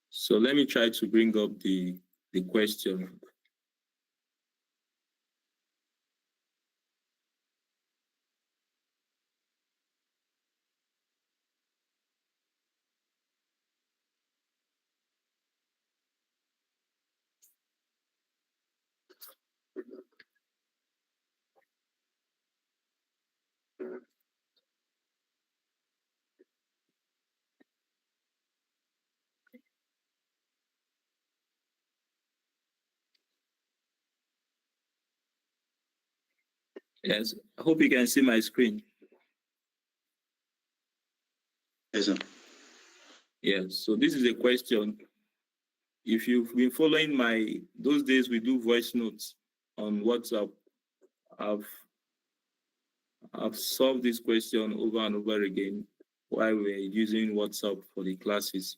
So let me try to bring up the question. Yes, I hope you can see my screen. Yes, sir. Yes, so this is a question. If you've been following those days we do voice notes on WhatsApp, I've solved this question over and over again while we're using WhatsApp for the classes.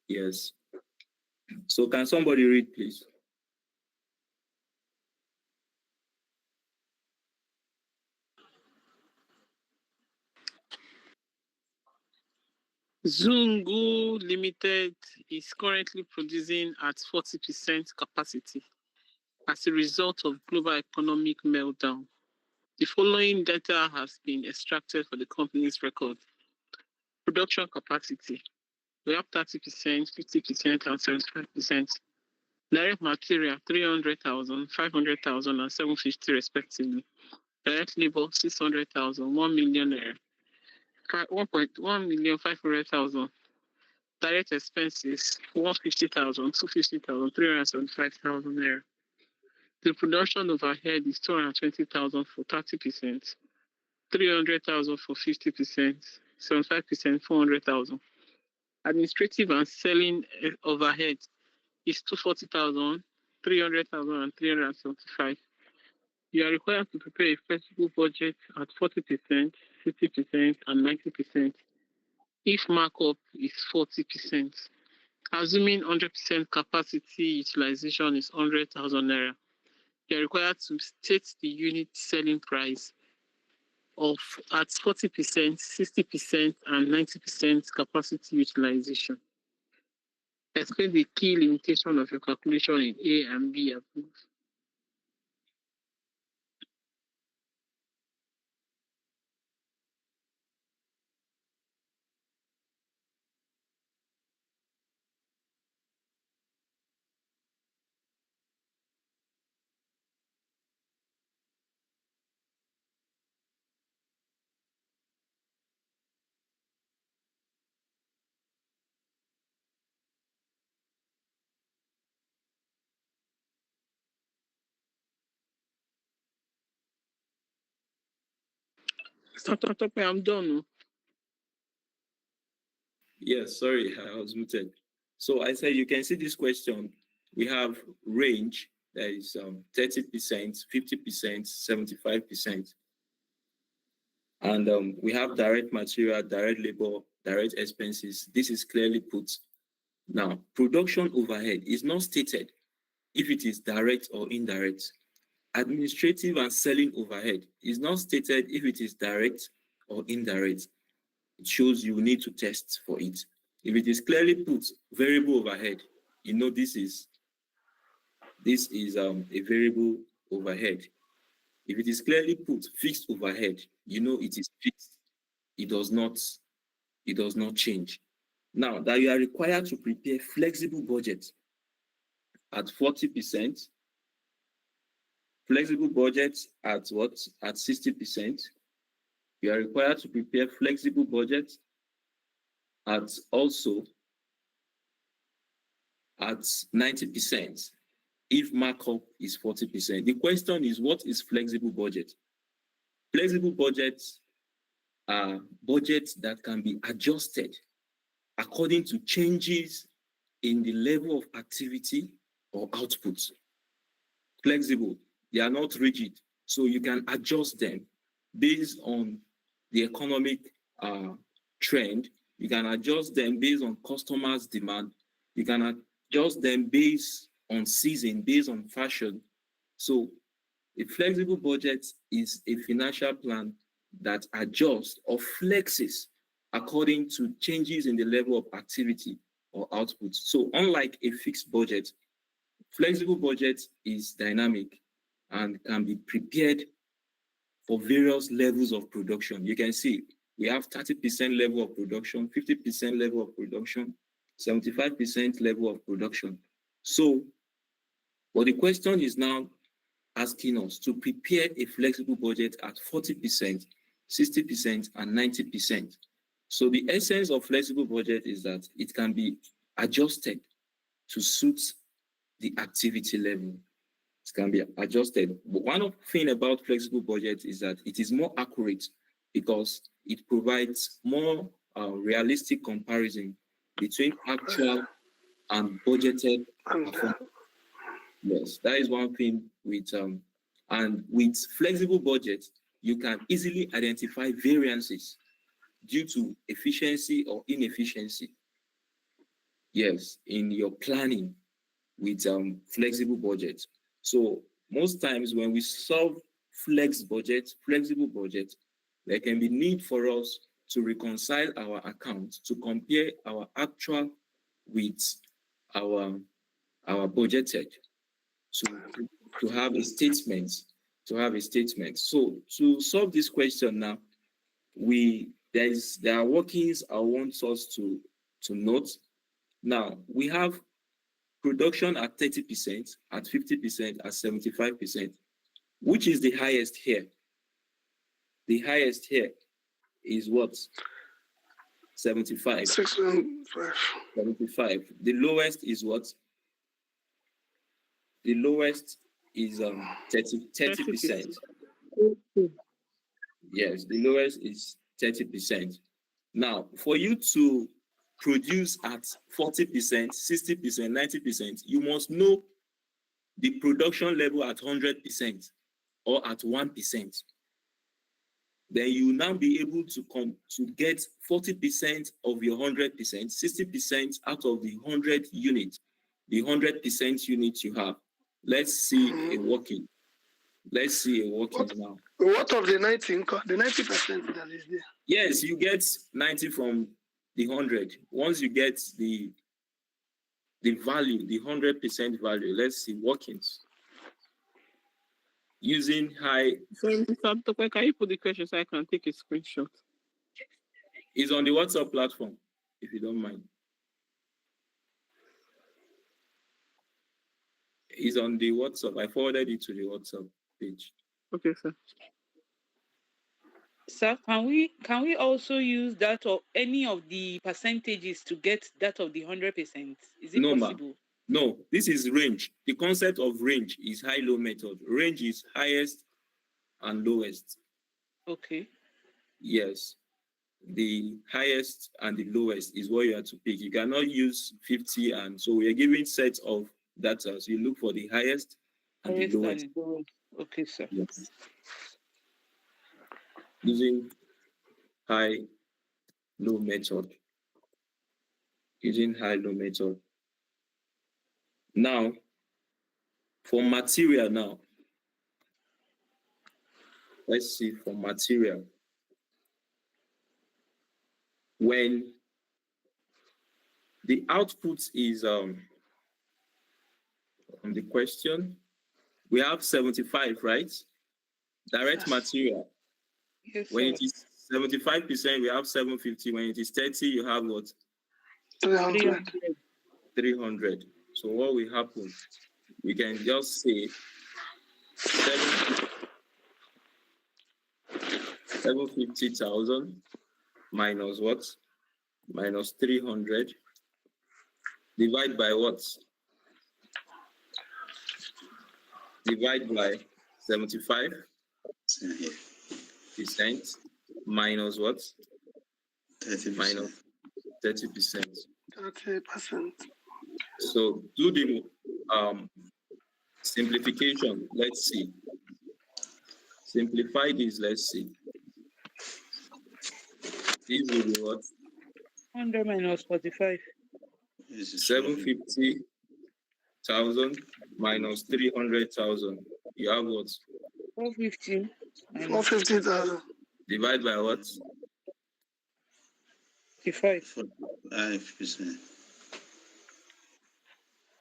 Yes. So can somebody read, please? Zungu Limited is currently producing at 40% capacity as a result of global economic meltdown. The following data has been extracted for the company's record. Production capacity. We have 30%, 50%, and 75%. Direct material, 300,000, 500,000, and 750 respectively. Direct labor, 600,000, 1 million naira. 1,500,000. Direct expenses, 150,000, 250,000, 375,000 naira. The production overhead is 220,000 for 30%, 300,000 for 50%, 75%, 400,000. Administrative and selling overhead is 240,000, 300,000, and 375. You are required to prepare a flexible budget at 40%, 50%, and 90% if markup is 40%. Assuming 100% capacity utilization is 100,000 naira, you are required to state the unit selling price of at 40%, 60%, and 90% capacity utilization. Explain the key limitation of your calculation in A and B above. Stop, I'm done. Yes, sorry, I was muted. So I said you can see this question. We have range, that is 30%, 50%, 75%. And we have direct material, direct labor, direct expenses. This is clearly put. Now, production overhead is not stated if it is direct or indirect. Administrative and selling overhead is not stated if it is direct or indirect. It shows you need to test for it. If it is clearly put variable overhead, you know this is a variable overhead. If it is clearly put fixed overhead, you know it is fixed. It does not change. Now that you are required to prepare flexible budget at 40%, flexible budget at what? At 60%. You are required to prepare flexible budget at also at 90% if markup is 40%. The question is, what is flexible budget? Flexible budgets are budgets that can be adjusted according to changes in the level of activity or output. Flexible, they are not rigid, so you can adjust them based on the economic trend. You can adjust them based on customers' demand. You can adjust them based on season, based on fashion. So a flexible budget is a financial plan that adjusts or flexes according to changes in the level of activity or output. So unlike a fixed budget, flexible budget is dynamic and can be prepared for various levels of production. You can see we have 30% level of production, 50% level of production, 75% level of production. So, but the question is now asking us to prepare a flexible budget at 40%, 60%, and 90%. So the essence of flexible budget is that it can be adjusted to suit the activity level. It can be adjusted. But one thing about flexible budget is that it is more accurate because it provides more realistic comparison between actual and budgeted performance. Yes, that is one thing with and with flexible budget, you can easily identify variances due to efficiency or inefficiency. Yes, in your planning with flexible budget. So most times when we solve flexible budget, there can be need for us to reconcile our accounts, to compare our actual with our budgeted, to have a statement, So to solve this question now, there are workings I want us to note. Now we have production at 30%, at 50%, at 75%. Which is the highest here? The highest here is what? 75. 75. The lowest is what? The lowest is 30%. Yes, the lowest is 30%. Now, for you to produce at 40%, 60%, 90%, you must know the production level at 100% or at 1%. Then you will now be able to get 40% of your 100%, 60% out of the 100 units, the 100% unit you have. Let's see a working. Let's see a working now. What of the 90? The 90% that is there? Yes, you get 90 from the 100. Once you get the value, the 100% value, let's see workings. Using high. So, Mr. Tokwe, can you put the question so I can take a screenshot? It's on the WhatsApp platform, if you don't mind. It's on the WhatsApp. I forwarded it to the WhatsApp page. Okay, sir. Sir, can we also use that or any of the percentages to get that of the 100%? Is it possible? No, this is range. The concept of range is high-low method. Range is highest and lowest. Okay. Yes. The highest and the lowest is what you have to pick. You cannot use 50, and so we are giving sets of data. So you look for the highest and the lowest. Okay, sir. Yes. Using high-low method. Using high-low method. Now, for material now. Let's see for material. When the output is on the question, we have 75, right? Direct material. Yes, when it is 75%, we have 750. When it is 30, you have what? 300. 300. So what will happen? We can just say 750,000 minus what? Minus 300. Divide by what? Divide by 75% minus what? 30%. Minus 30%. 30%. So do the simplification. Let's see. Simplify this. Let's see. This will be what? 100 minus 45. 750,000 minus 300,000. You have what? 450. 450,000. Divide by what? 55. 5%.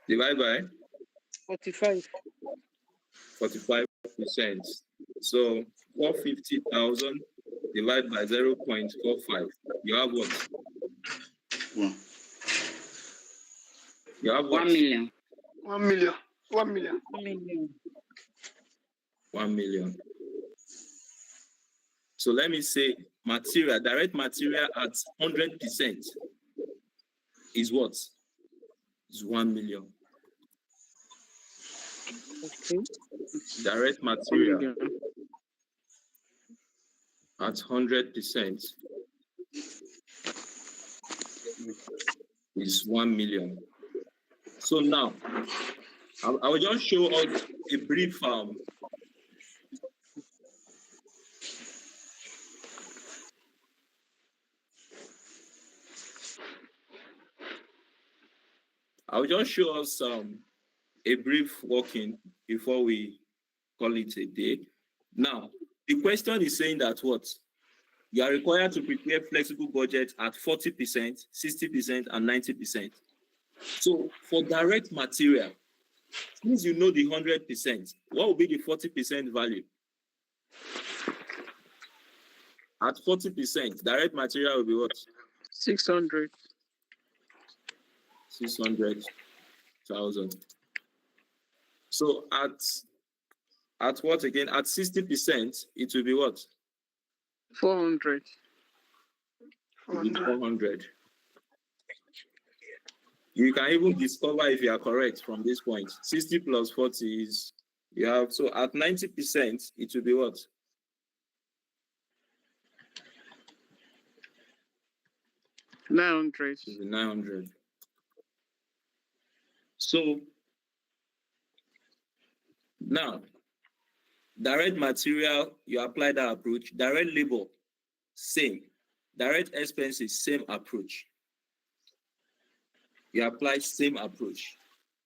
Divide by 45. 45%. So 450,000 divided by 0.45. You have what? You have what? 1 million. 1 million. 1 million. 1 million. 1 million. So let me say material, direct material at 100% is what? Is 1 million. Okay. Direct material at 100% is 1 million. So now, I will just show us a brief I will just show us a brief working before we call it a day. Now, the question is saying that what? You are required to prepare flexible budget at 40%, 60%, and 90%. So for direct material, since you know the 100%, what will be the 40% value? At 40%, direct material will be what? 600. 600,000. So at what again? At 60%, it will be what? 400. It will be 400. You can even discover if you are correct from this point. 60 plus 40 is, you have, so at 90%, it will be what? $900. 900. So now, direct material, you apply that approach. Direct labor, same. Direct expenses, same approach. You apply same approach.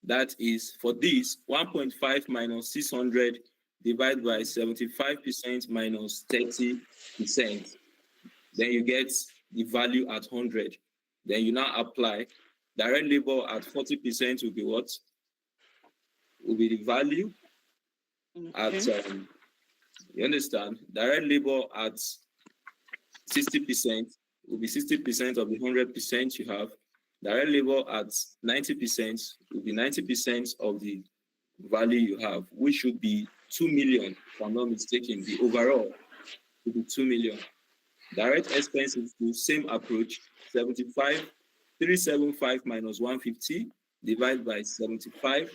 That is, for this, 1.5 minus 600 divided by 75% minus 30%. Then you get the value at 100. Then you now apply. Direct labor at 40% will be what? Will be the value at, you understand? Direct labor at 60% will be 60% of the 100% you have. Direct labor at 90% will be 90% of the value you have, which should be 2 million, if I'm not mistaken. The overall will be 2 million. Direct expenses, the same approach, 375 minus 150 divided by 75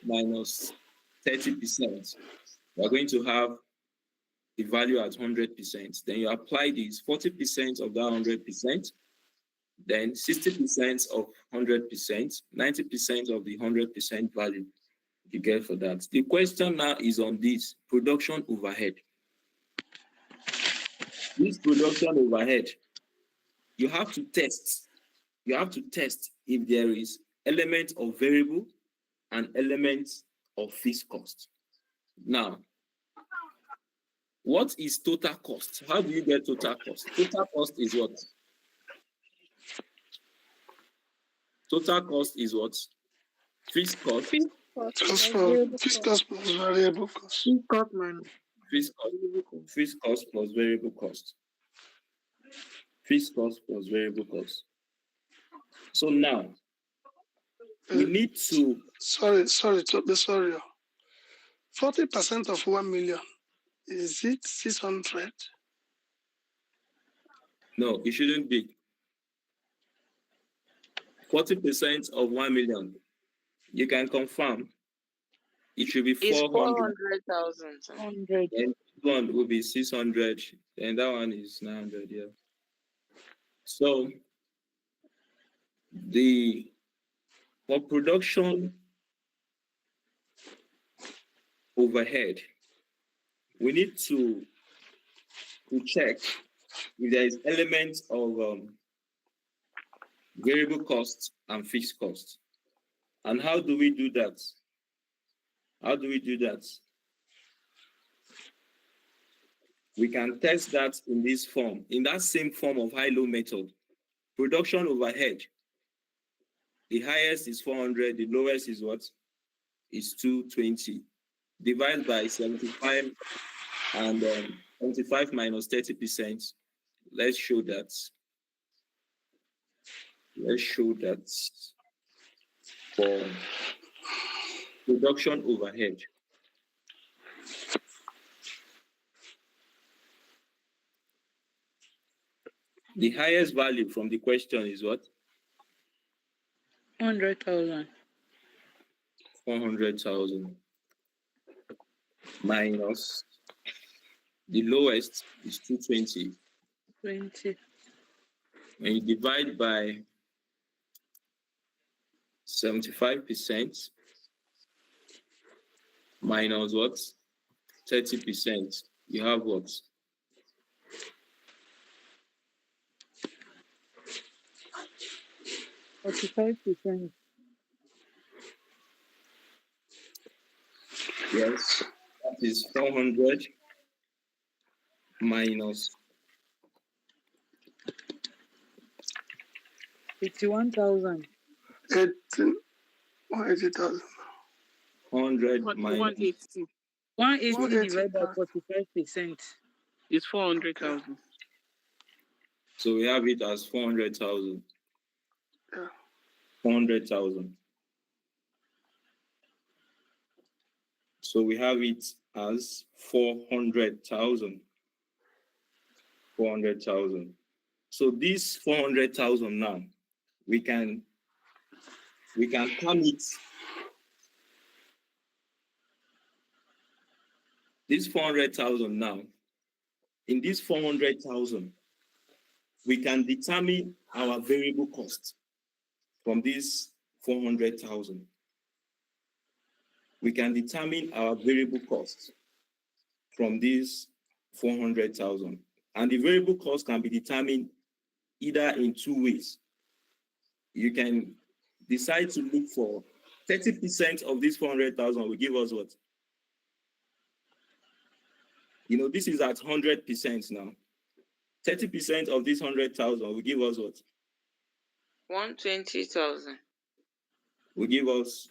minus 30%. We're going to have the value at 100%. Then you apply this 40% of that 100%, then 60% of 100%, 90% of the 100% value you get for that. The question now is on this production overhead. This production overhead, you have to test. You have to test if there is element of variable and element of fixed cost. Now, what is total cost? How do you get total cost? Total cost is what? Total cost is what? Fixed cost. Fixed cost plus variable cost. Fixed cost plus variable cost. Fixed cost plus variable cost. So now, we need to... Sorry. 40% of 1 million, is it 600? No, it shouldn't be. 40% of 1 million. You can confirm. It should be It's 400. 400,000. 100. And one will be 600. And that one is 900. Yeah. So for production overhead, we need to check if there is elements of variable costs and fixed costs. And how do we do that? How do we do that? We can test that in this form, in that same form of high-low method. Production overhead. The highest is 400, the lowest is what? Is 220. Divide by 75 and 75 minus 30%. Let's show that. Let's show that for production overhead. The highest value from the question is what? 100,000. 400,000 minus the lowest is 220. 20. When you divide by 75% minus what? 30%, you have what? 45%. Yes, that is 400 minus 81,000. 80,000. 100 minus 180. 180 divided by 45% It's 400,000. So we have it as 400,000. Yeah. 400,000. So we have it as 400,000. 400,000. So this 400,000 now, we can term it. This 400,000 now, in this 400,000, we can determine our variable cost from this 400,000. We can determine our variable cost from this 400,000. And the variable cost can be determined either in two ways. You can decide to look for 30% of this 400,000 will give us what? You know, this is at 100% now. 30% of this 100,000 will give us what? 120,000. Will give us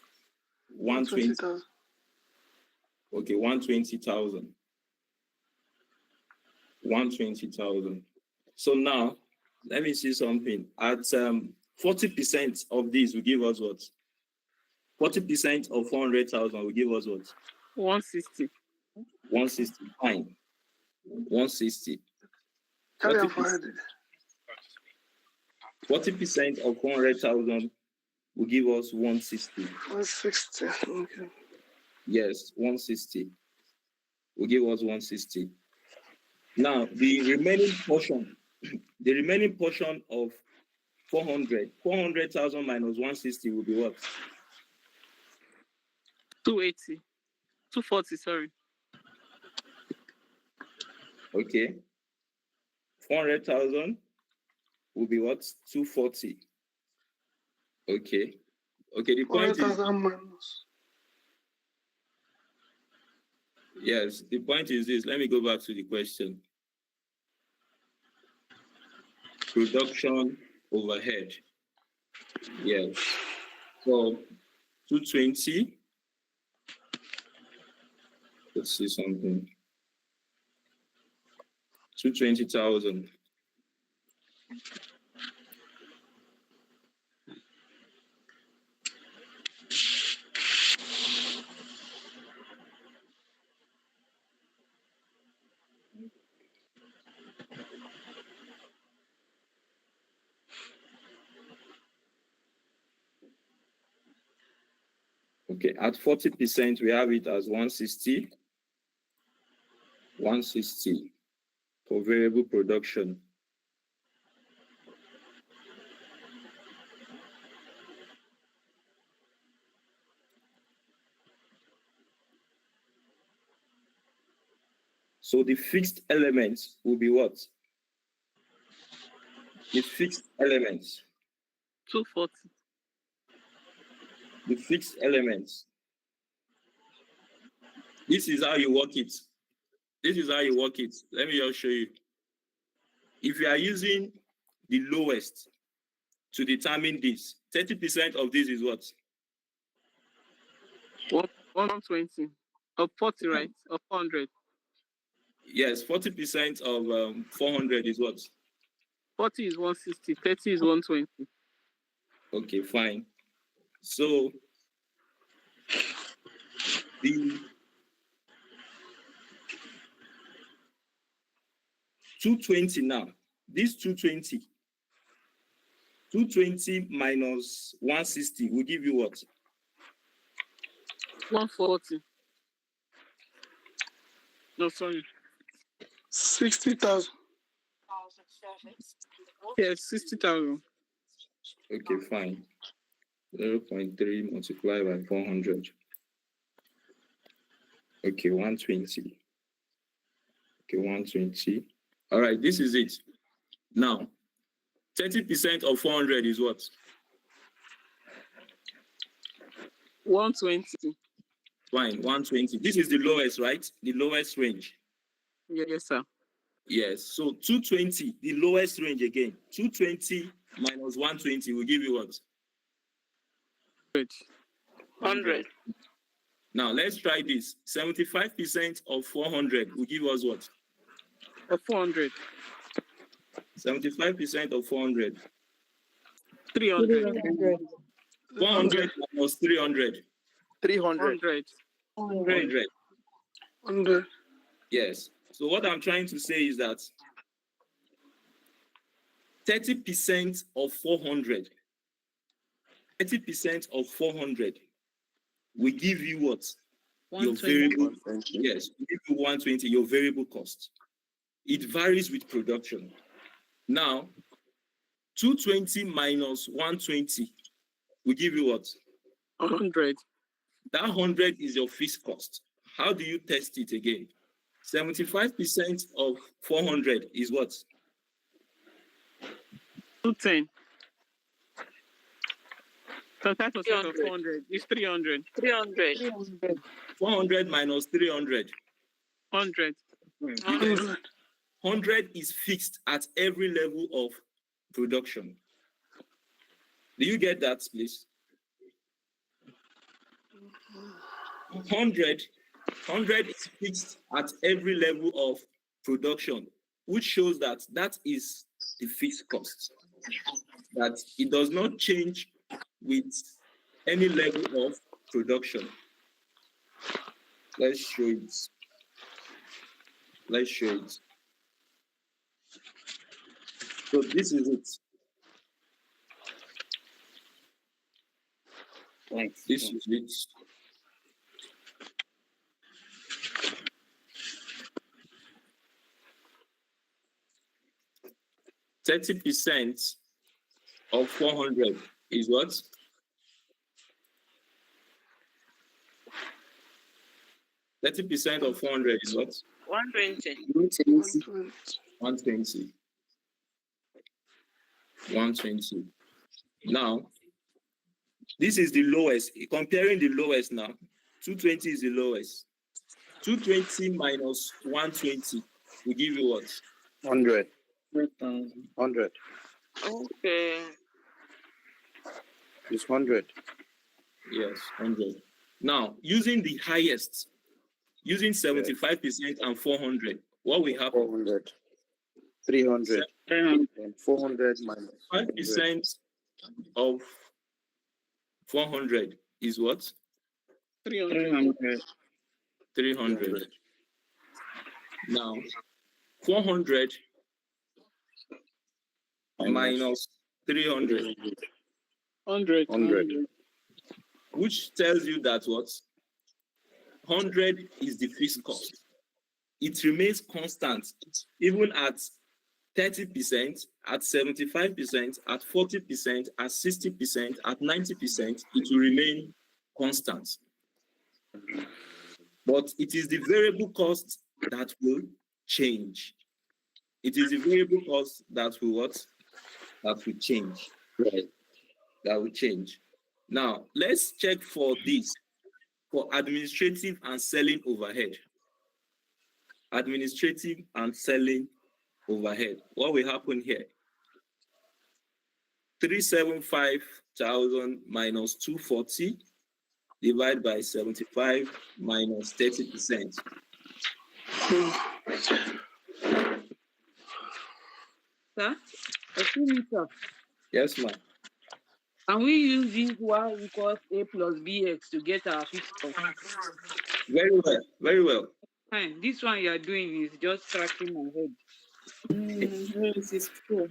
120,000. Okay, 120,000. 120,000. So now, let me see something. At 40% of this will give us what? 40% of 400,000 will give us what? 160. 160. Fine. 160. 40% of 400,000 will give us 160. 160. Okay. Yes, 160. Will give us 160. Now, the remaining portion of 400,000 minus 160 will be what? 280. 240, sorry. Okay. 400,000 will be what? 240. Okay. Okay, the point is... minus. Yes, the point is this. Let me go back to the question. Production overhead. Yes. So 220. Let's see something. 220,000. Okay, at 40%, we have it as 160. 160 for variable production. So the fixed elements will be what? The fixed elements. 240. The fixed elements. This is how you work it. This is how you work it. Let me just show you. If you are using the lowest to determine this, 30% of this is what? 120. Or 40, right? Or 400. Yes, 40% of 400 is what? 40 is 160, 30 is 120. Okay, fine. So the 220 now, this 220 minus 160 will give you what? 140. No, sorry. 60,000. Yes, 60,000. Okay, fine. 0.3 multiplied by 400. Okay, 120. Okay, 120. All right, this is it. Now, 30% of 400 is what? 120. Fine, 120. This is the lowest, right? The lowest range. Yes, sir. Yes, so 220, the lowest range again. 220 minus 120 will give you what? 100. Now, let's try this. 75% of 400 will give us what? 400. 75% of 400. 300. 400 minus 300. 300. 100. 100. Yes. So what I'm trying to say is that 30% of 400, 30% of 400 will give you what? Your variable. Yes, will give you 120, your variable cost. It varies with production. Now, 220 minus 120 will give you what? 100. That 100 is your fixed cost. How do you test it again? 75% of 400 is what? 210. 25% of 400 is 300. 300. 400 minus 300. 100. 100 is fixed at every level of production. Do you get that, please? 100 is fixed at every level of production, which shows that that is the fixed cost. That it does not change with any level of production. Let's show it. Let's show it. So this is it. This is it. %30 of 400 is what? %30 of 400 is what? 120. 120. 120. Now, this is the lowest. Comparing the lowest now, 220 is the lowest. 220 minus 120 will give you what? 100. 100. Okay. It's 100. Yes, 100. Now, using the highest, using 75% and 400, what will happen? 400. 300. 300. And 400 minus 5% of 400 is what? 300. 300. Now, 400 minus 300. 100. which tells you that what 100 is the fixed cost. It remains constant even at 30%, at 75%, at 40%, at 60%, at 90%, it will remain constant. But it is the variable cost that will change. It is the variable cost that will what? That will change. Right. That will change. Now, let's check for this, for administrative and selling overhead. Administrative and selling overhead. What will happen here? 375,000 minus 240 divided by 75 minus 30%. Sir, excuse me, sir. Yes, ma'am. Can we use this y equals a plus bx to get our fixed cost? Very well, very well. Fine. This one you are doing is just scratching my head. Yes, it's true.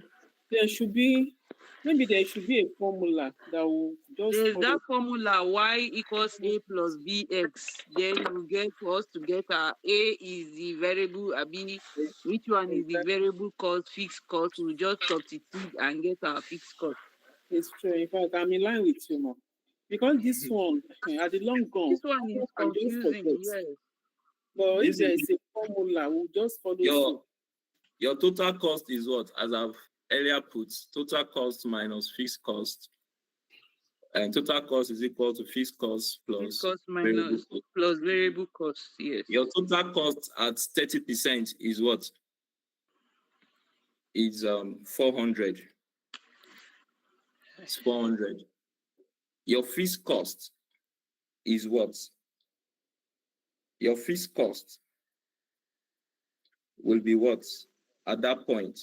There should be a formula that will just There's follow. that formula y equals a plus bx. Then we get for us to get our a is the variable, which one is the variable cost, fixed cost. We'll just substitute and get our fixed cost. It's true. In fact, I'm in line with you now. Because this one, at the long run, This one is confusing, yes. But This if there is- is a formula, we'll just follow. Your total cost is what? As I've earlier put, total cost minus fixed cost. And total cost is equal to fixed cost plus Fixed cost variable minus cost. plus variable cost, yes. Your total cost at 30% is what? Is 400. It's 400. Your fixed cost is what? Your fixed cost will be what at that point?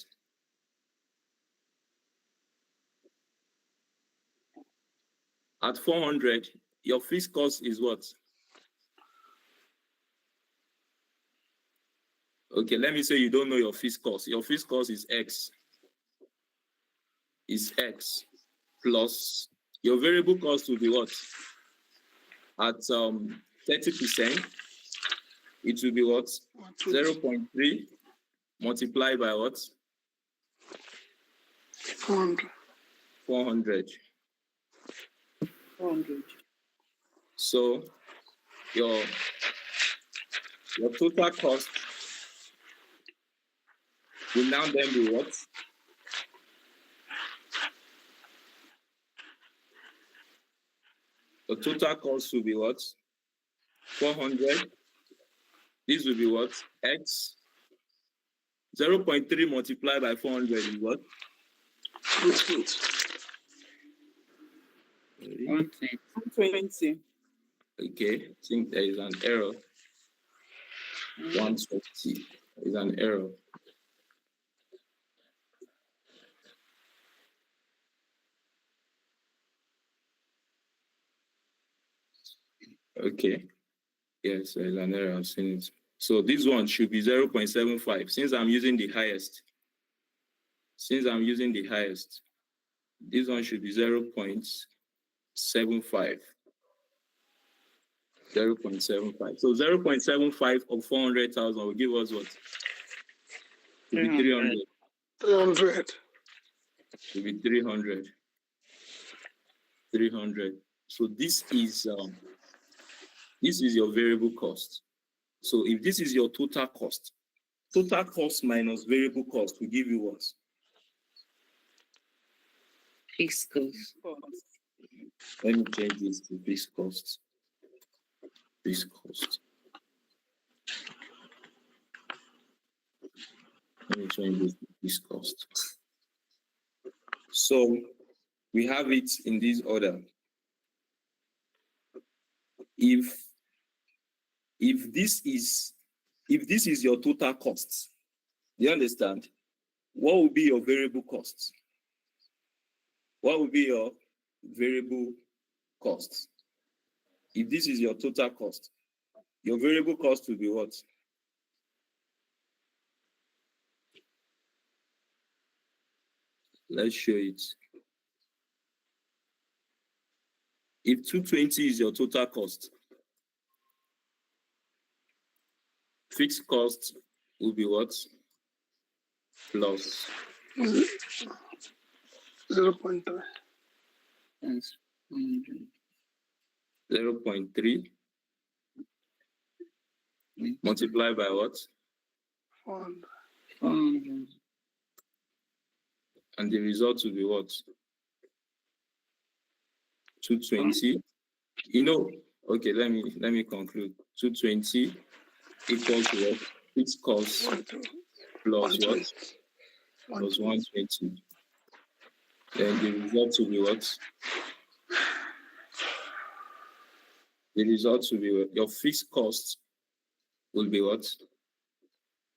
At 400, your fixed cost is what? Okay, let me say you don't know your fixed cost. Your fixed cost is X. Is X plus your variable cost will be what? At 30%, it will be what? 0.3 multiplied by what? 400. 400. So your total cost will now then be what? The total cost will be what? 400. This will be what? X. 0.3 multiplied by 400 is what? 120. Okay, I think there is an error. 120 is an error. Okay. Yes, there's an error. I've seen it. So this one should be 0.75 since I'm using the highest. Since I'm using the highest, this one should be 0.75. 0.75. So 0.75 of 400,000 will give us what? To be 300. 300. To be 300. 300. So this is your variable cost. So if this is your total cost minus variable cost will give you what? Fixed cost. Let me change this to fixed cost. Fixed cost. Let me change this to fixed cost. So we have it in this order. If this is your total costs, you understand? What will be your variable costs? What will be your variable costs? If this is your total cost, your variable cost will be what? Let's show it. If 220 is your total cost, fixed cost will be what? Plus 0.3. That's 100. 0.3 multiplied by what? 400. 400. And the result will be what? 220. You know, okay, let me conclude. 220 equals what? Fixed cost plus what? Plus 120. Then the result will be what? The result will be what? Your fixed cost will be what?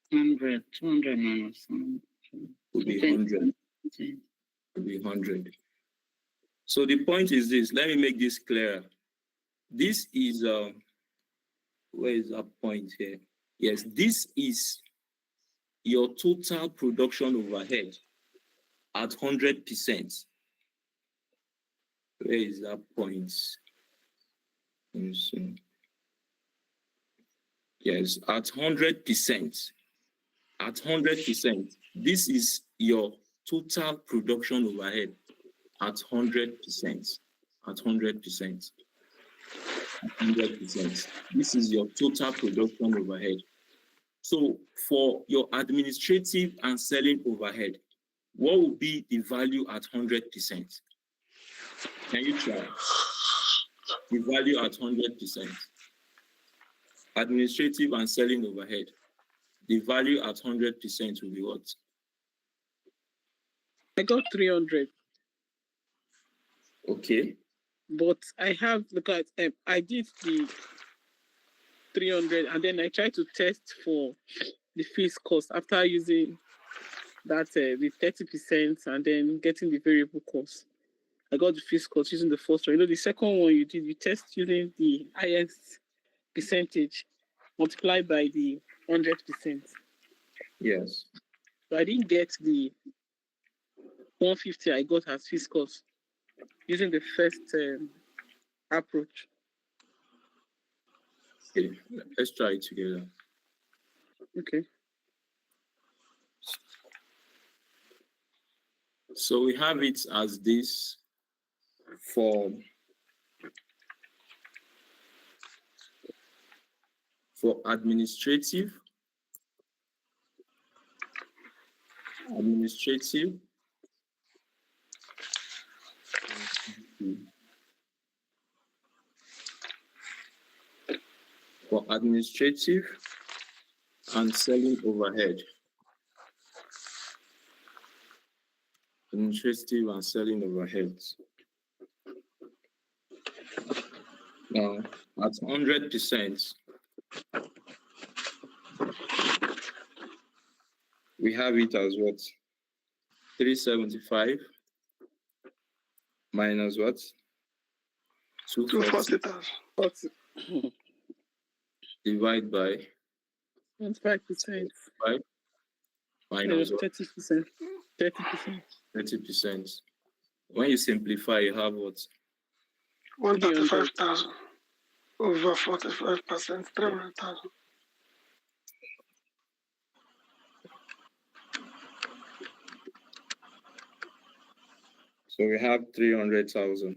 100. 200 minus 100. Will be 100. Will be 100. So the point is this. Let me make this clearer. This is where is that point here? Yes, this is your total production overhead at 100%. Where is that point? Let me see. Yes, at 100%. At 100%. This is your total production overhead at 100%. At 100%. 100%. This is your total production overhead. So for your administrative and selling overhead, what will be the value at 100%? Can you try? The value at 100%. Administrative and selling overhead. The value at 100% will be what? I got 300. Okay. But I have, look at, I did the 300 and then I tried to test for the fixed cost after using that, the 30% and then getting the variable cost. I got the fixed cost using the first one. You know, the second one you did, you test using the highest percentage multiplied by the 100%. Yes. So I didn't get the 150 I got as fixed cost using the first approach. Okay, let's try it together. Okay. So we have it as this for administrative. For administrative and selling overhead. Administrative and selling overheads. Now, at 100%, we have it as what? 375 minus what? 240,000. Divide by 25%. 5 minus 30%. 30%. 30%. When you simplify, you have what? 135,000 over 45%, 300,000. So we have 300,000.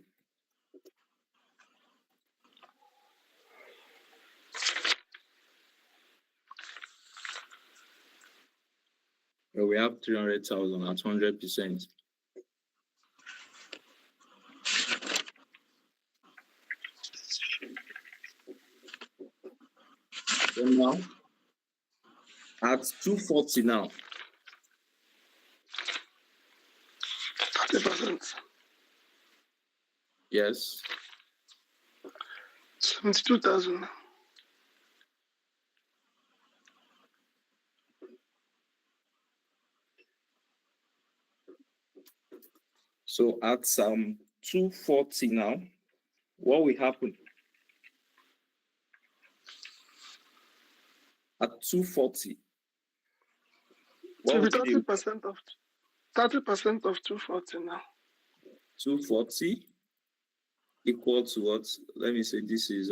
So we have 300,000 at 100%. So now, at 240 now. 30%. Yes. 72,000. So at 240 now, what will happen? At 240. So 30% of 240 now. 240 equal to what? Let me say this is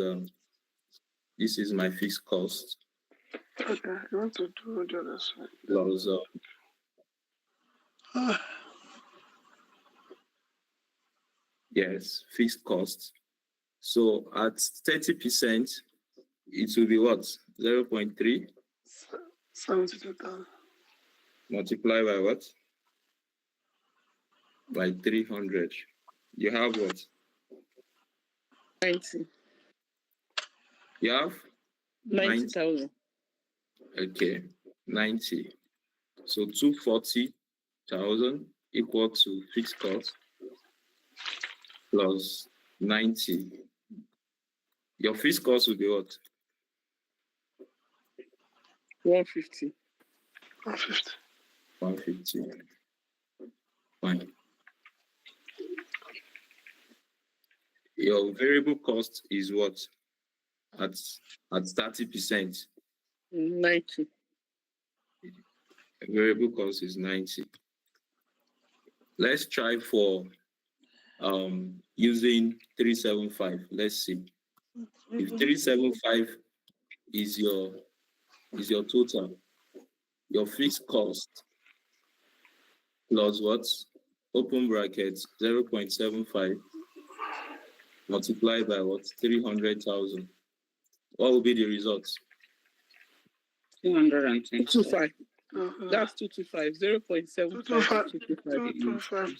my fixed cost Okay, you want to do the other side. plus yes, fixed cost. So at 30%, it will be what? 0.3 72,000. multiply by what? By 300. You have what? 90. You have 90,000. Okay, 90. So 240,000 equal to fixed cost plus 90. Your fixed cost will be what? 150. 150. 150. Fine. Your variable cost is what? At 30%. 90. Variable cost is 90. Let's try for using 375. Let's see. If 375 is your total, your fixed cost plus what? Open brackets 0.75 multiplied by what? 300,000. What will be the results? 225. 25. That's 225. 0.75 to 225.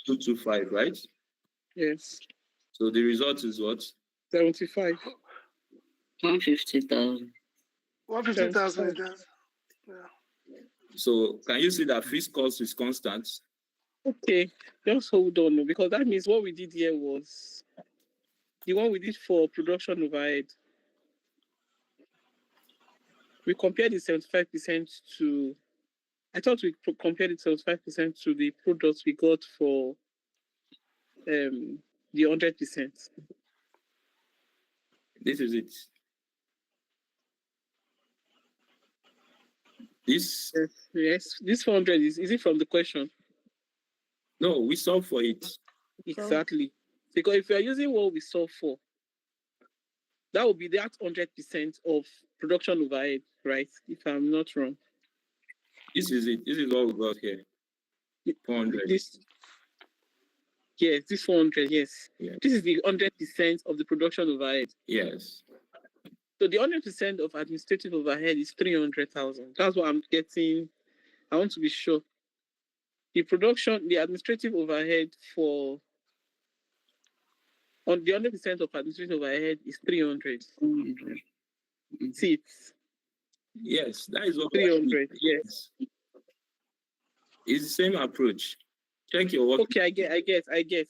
225, right? Yes. So the result is what? 75. 150,000. 150,000 is that. Yeah. So can you see that fixed cost is constant? Okay, just hold on, because that means what we did here was the one we did for production overhead. We compared the 75% to, I thought we compared the 75% to the products we got for the 100%. This is it. This Yes, this 400 is it from the question? no, we solved for it. Exactly. Because if we are using what we solved for, that would be that 100% of production overhead, right? If I'm not wrong. This is it. This is what we got here. 400. This 400, yes. Yeah. This is the 100% of the production overhead. Yes. So the 100% of administrative overhead is 300,000. That's what I'm getting. I want to be sure. The administrative overhead on the 100% of administrative overhead is 300. Seats. Yes, that is what 300. Yes. It's the same approach. Check your work. Okay, I get it. I get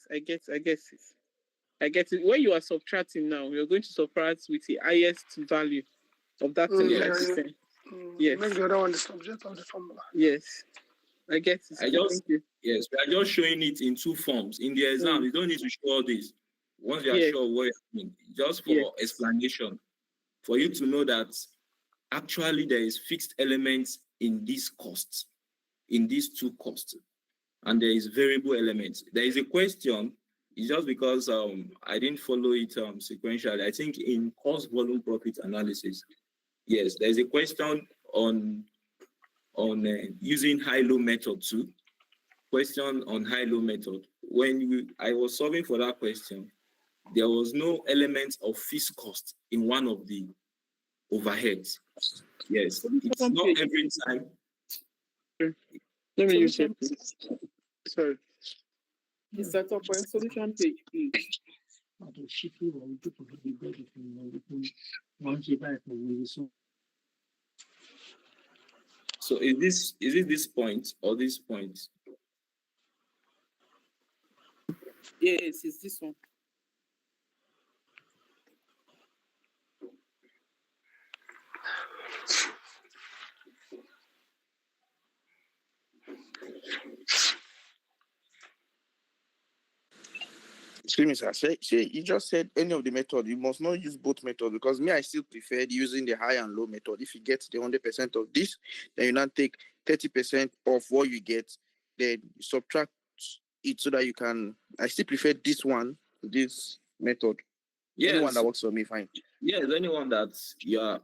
it. When you are subtracting now, you're going to subtract with the highest value of that 75%. Yes. Make the other one the subject of the formula. Yes. I get it. Thank you. Yes, we are just showing it in two forms. In the exam, you don't need to show all this. Once you are sure what you mean, just for explanation, for you to know that actually there is fixed elements in these costs, in these two costs, and there is variable elements. There is a question. It's just because I didn't follow it sequentially. I think in cost volume profit analysis, yes, there's a question on using high-low method too. Question on high-low method. When I was solving for that question, there was no element of fixed cost in one of the overheads. Yes, it's not every time. Let me use it. Sorry. The setup point solution page, please. So is it this point or this point? Yes, it's this one. Excuse me, sir. Say, you just said any of the method. You must not use both methods, because me, I still prefer using the high and low method. If you get the 100% of this, then you now take 30% of what you get, then you subtract it so that you can. I still prefer this method. Yes. Anyone that works for me, fine. Yes, anyone that you are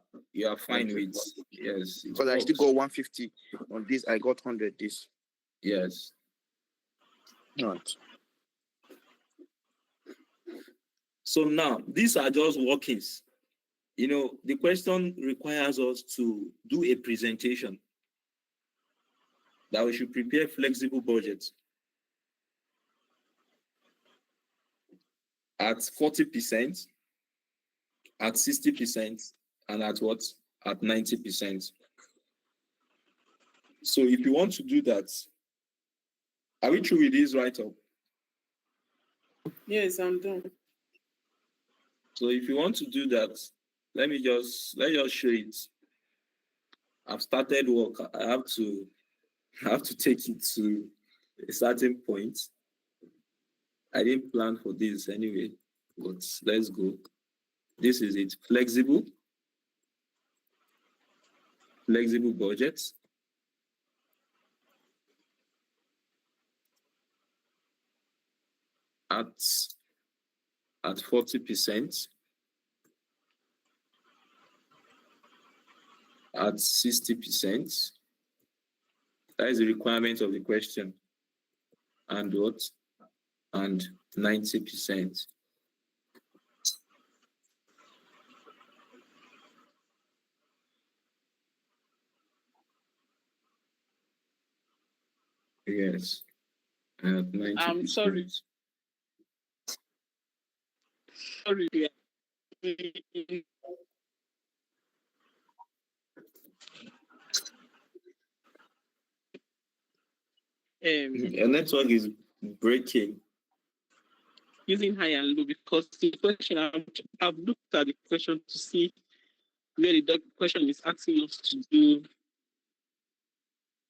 fine with. Yes. Because I still got 150 on this. I got 100 this. Yes. Right. So now these are just workings. You know, the question requires us to do a presentation that we should prepare flexible budgets at 40%, at 60%, and at what? At 90%. So if you want to do that, are we through with this write-up? Yes, I'm done. So if you want to do that, let's just show it. I've started work. I have to take it to a certain point. I didn't plan for this anyway, but let's go. This is it. Flexible budgets. At 40%, at 60%. That is the requirement of the question. And what? And 90%. Yes. At 90%. I'm sorry. Sorry. Your network is breaking. Using high and low, because the question, I've looked at the question to see where the question is asking us to do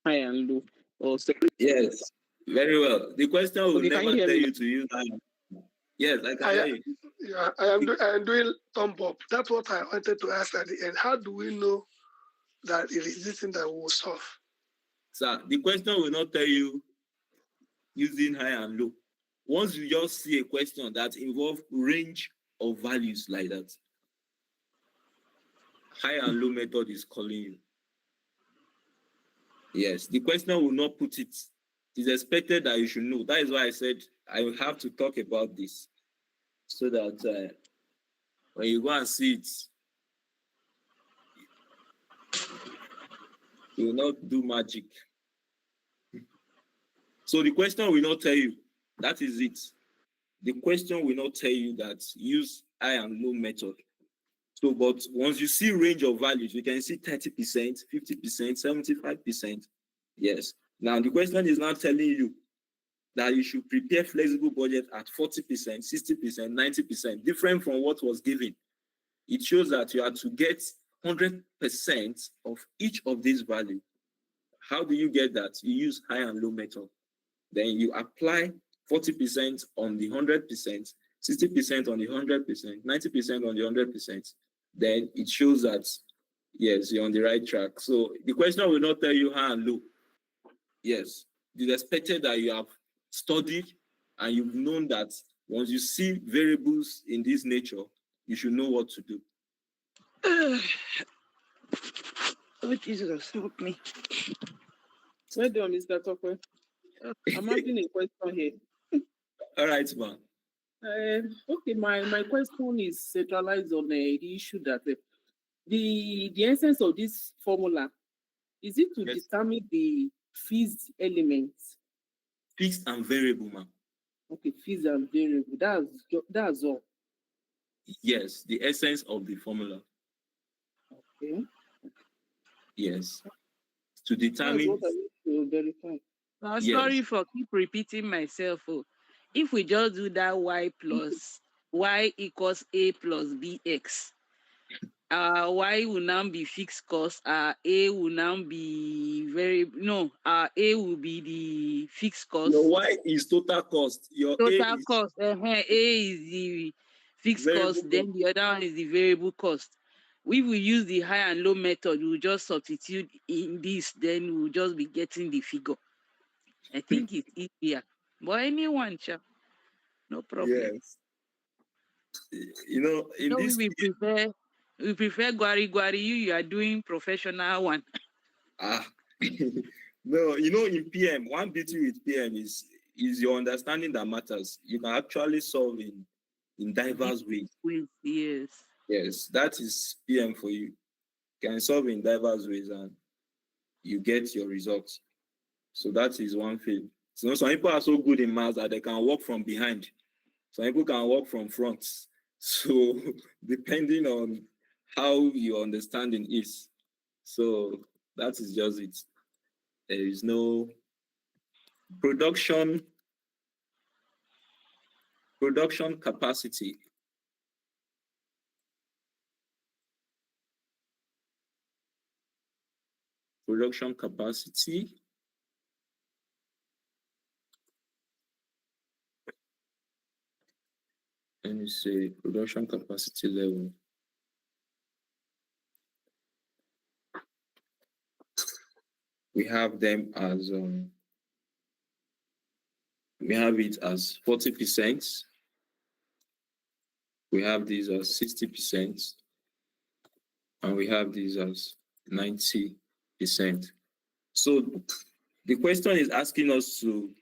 high and low or separate. Yes, very well. The question will never tell you to use high. Yes, I can hear you. Yeah, I am doing thumb up. That's what I wanted to ask at the end. How do we know that it is this thing that we will solve? Sir, the question will not tell you using high and low. Once you just see a question that involves range of values like that, high and low method is calling you. Yes, the question will not put it. It is expected that you should know. That is why I said I will have to talk about this so that when you go and see it, you will not do magic. So the question will not tell you. That is it. The question will not tell you that use high and low method. So, but once you see range of values, you can see 30%, 50%, 75%. Yes. Now, the question is not telling you that you should prepare flexible budget at 40%, 60%, 90%, different from what was given. It shows that you have to get 100% of each of these values. How do you get that? You use high and low method. Then you apply 40% on the 100%, 60% on the 100%, 90% on the 100%. Then it shows that, yes, you're on the right track. So the question will not tell you high and low. Yes, it is expected that you have studied and you've known that once you see variables in this nature, you should know what to do. Oh, Jesus, help me. Well done, Mr. Tokwe. I'm asking a question here. All right, man. Okay, my question is centralized on the issue that the essence of this formula, is it to determine the fees elements? Fixed and variable, man. Okay, fees and variable. That's all. Yes, the essence of the formula. Okay. Yes. To determine. Sorry for keep repeating myself. If we just do that y plus y equals a plus bx, y will now be fixed cost, a will now be a will be the fixed cost. Your y is total cost. Your total cost. A is the fixed cost, then the other one is the variable cost. We will use the high and low method. We'll just substitute in this, then we'll just be getting the figure. I think it's easier. But anyone, no problem. Yes. You know, in No, this, we prefer Gwari Gwari. You are doing professional one. no, you know, in PM, one beauty with PM is your understanding that matters. You can actually solve in diverse ways. Yes. Yes, that is PM for you. You can solve in diverse ways and you get your results. So that is one thing. So some people are so good in maths that they can work from behind. Some people can work from front. So depending on how your understanding is. So that is just it. There is no production capacity. Production capacity. Let me say production capacity level. We have them as we have it as 40%. We have these as 60%, and we have these as 90%. So the question is asking us to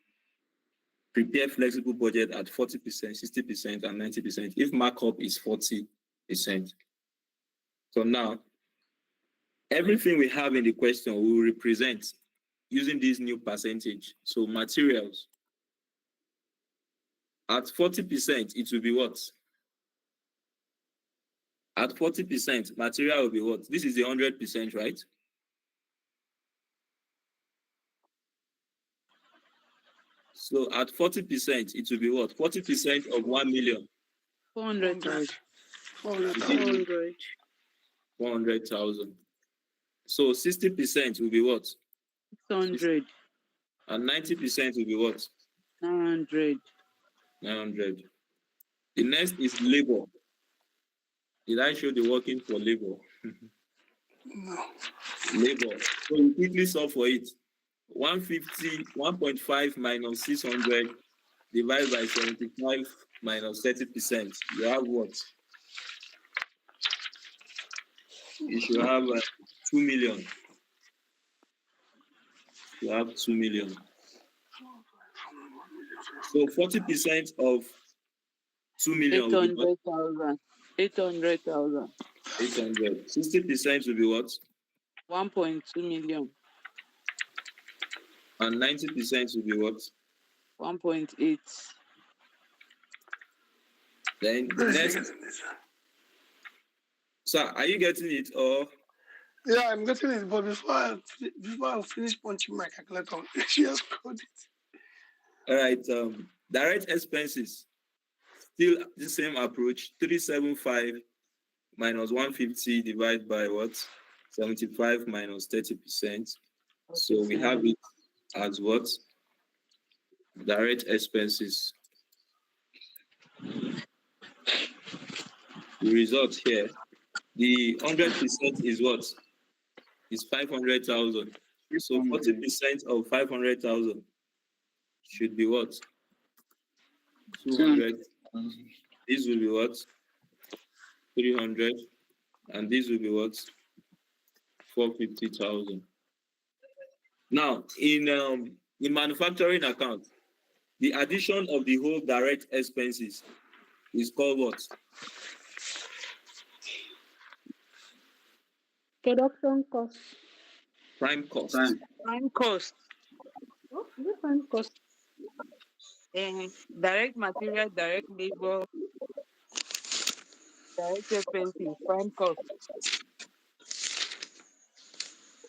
prepare flexible budget at 40%, 60%, and 90% if markup is 40%. So now, everything we have in the question we will represent using this new percentage. So materials, at 40%, it will be what? At 40%, material will be what? This is the 100%, right? So at 40%, it will be what? 40% of 1 million. 400,000. 400,000. So 60% will be what? 600. And 90% will be what? 900. 900. The next is labor. Did I show the working for labor? No. Labor. So we quickly solve for it. 150, 1.5 minus 600 divided by 75 minus 30%. You have what? You should have 2 million. You have 2 million. So 40% of 2 million 800,000. 800,000. 800. 60% will be what? 1.2 million. And 90% will be what? 1.8. Then next. Sir, are you getting it or? Yeah, I'm getting it, but before I finish punching my calculator, she has coded it. All right. Direct expenses. Still the same approach. 375 minus 150 divided by what? 75 minus 30%. So we have it as what? Direct expenses. The result here, the 100% is what? Is 500,000. So 40% of 500,000 should be what? 200. This will be what? 300. And this will be what? 450,000. Now, in manufacturing account, the addition of the whole direct expenses is called what? Production cost. Prime cost. Prime cost. Oh, the prime cost. Direct material, direct labor, direct expenses, prime cost.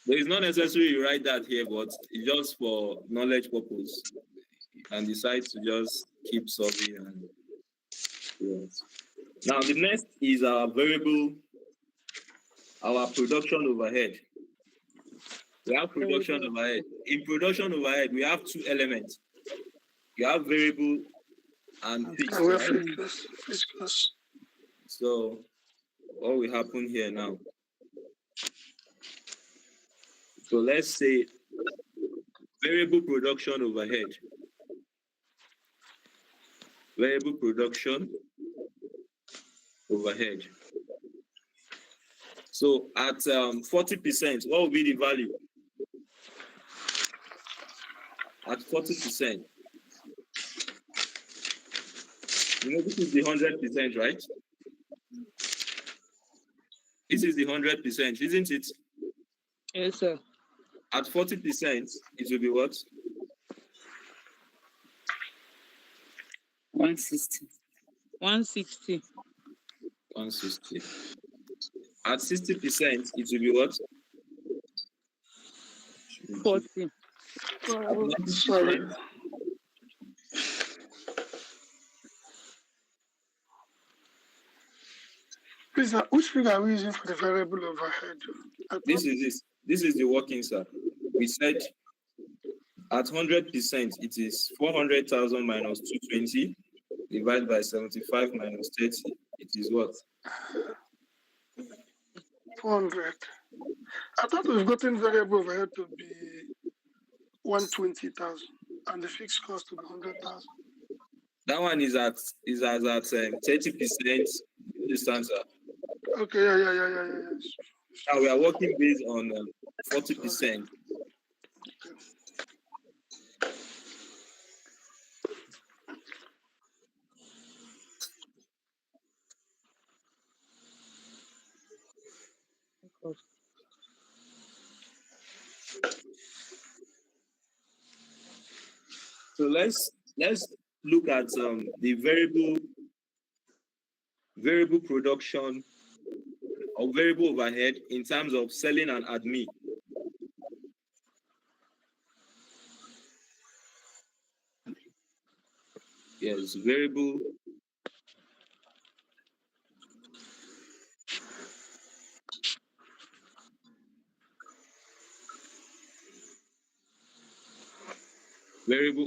But it's not necessary you write that here, but it's just for knowledge purpose. You can decide to just keep solving and yes. Now the next is our variable, our production overhead. We have production overhead. In production overhead, we have two elements. You have variable and fixed. Right? Fixed. So what will happen here now? So let's say variable production overhead. variable production overhead. So at 40%, what will be the value? At 40%. You know, this is the 100%, right? This is the 100%, isn't it? Yes, sir. At 40%, it will be what? 160. 160. 160. At 60%, it will be what? 40. At 90%, Sorry. Please, which figure are we using for the variable overhead? this is the working, sir. We said at 100%, it is 400,000 minus 220 divided by 75 minus 30. It is what? 400. I thought we've gotten variable overhead to be 120,000 and the fixed cost to be 100,000. That one is at 30%. Understand, sir? Okay, yeah. Now we are working based on 40%. So let's look at the variable production or variable overhead in terms of selling and admin. Yes, variable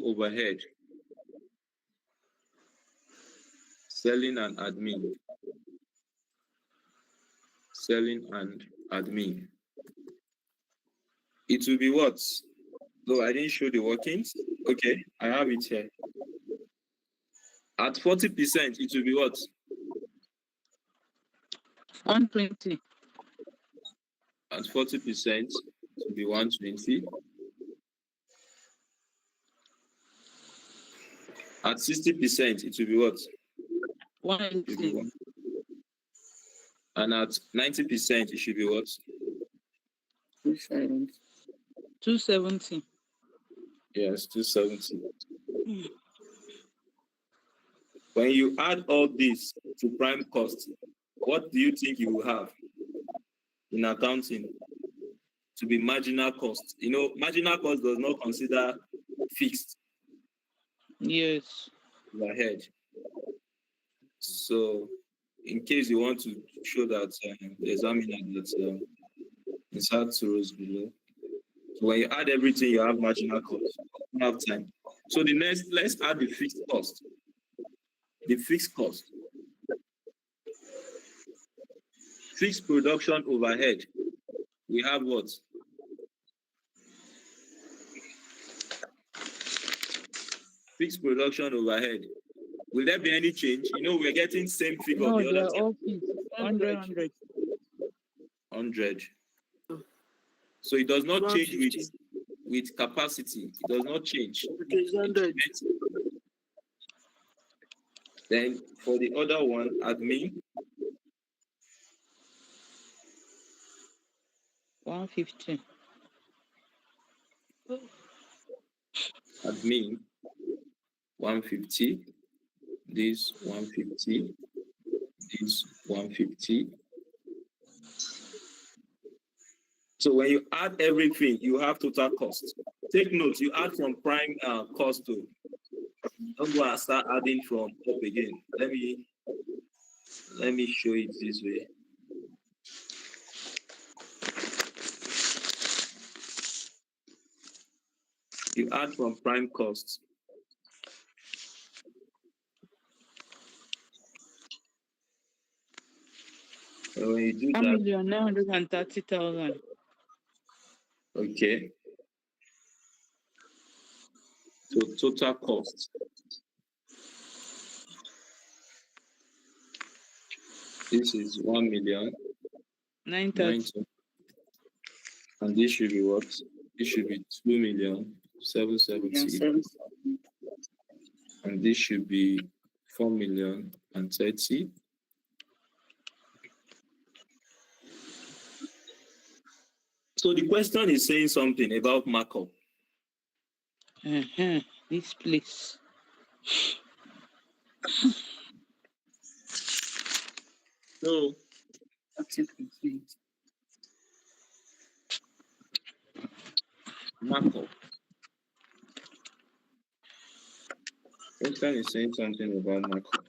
overhead, selling and admin. Selling and admin. It will be what? Though I didn't show the workings. Okay, I have it here. At 40%, it will be what? 120. At 40%, it will be 120. At 60%, it will be what? 180. And at 90%, it should be what? 270. 270. Yes, 270. When you add all this to prime cost, what do you think you will have in accounting to be marginal cost? You know, marginal cost does not consider fixed. Yes. Overhead. So, in case you want to show that the examiner that insert two rows below. So when you add everything, you have marginal cost. You don't have time. So the next, let's add the fixed cost. The fixed cost. Fixed production overhead. We have what? Fixed production overhead. Will there be any change? You know, we're getting same figure. No, The they other are all fixed. 100. 100. So it does not change with capacity. It does not change. Then for the other one, admin. 150. Admin 150. This 150. This 150. So when you add everything, you have total cost. Take note, you add from prime cost to. Don't go and start adding from up again. Let me show it this way. You add from prime cost. So when you do that, 1,930,000. okay. So total cost. This is 1 million 930. 90. And this should be what? This should be 2 million 770. 7. And this should be 4 million and 30. So the question is saying something about markup. This place. So markup. Question is saying something about markup.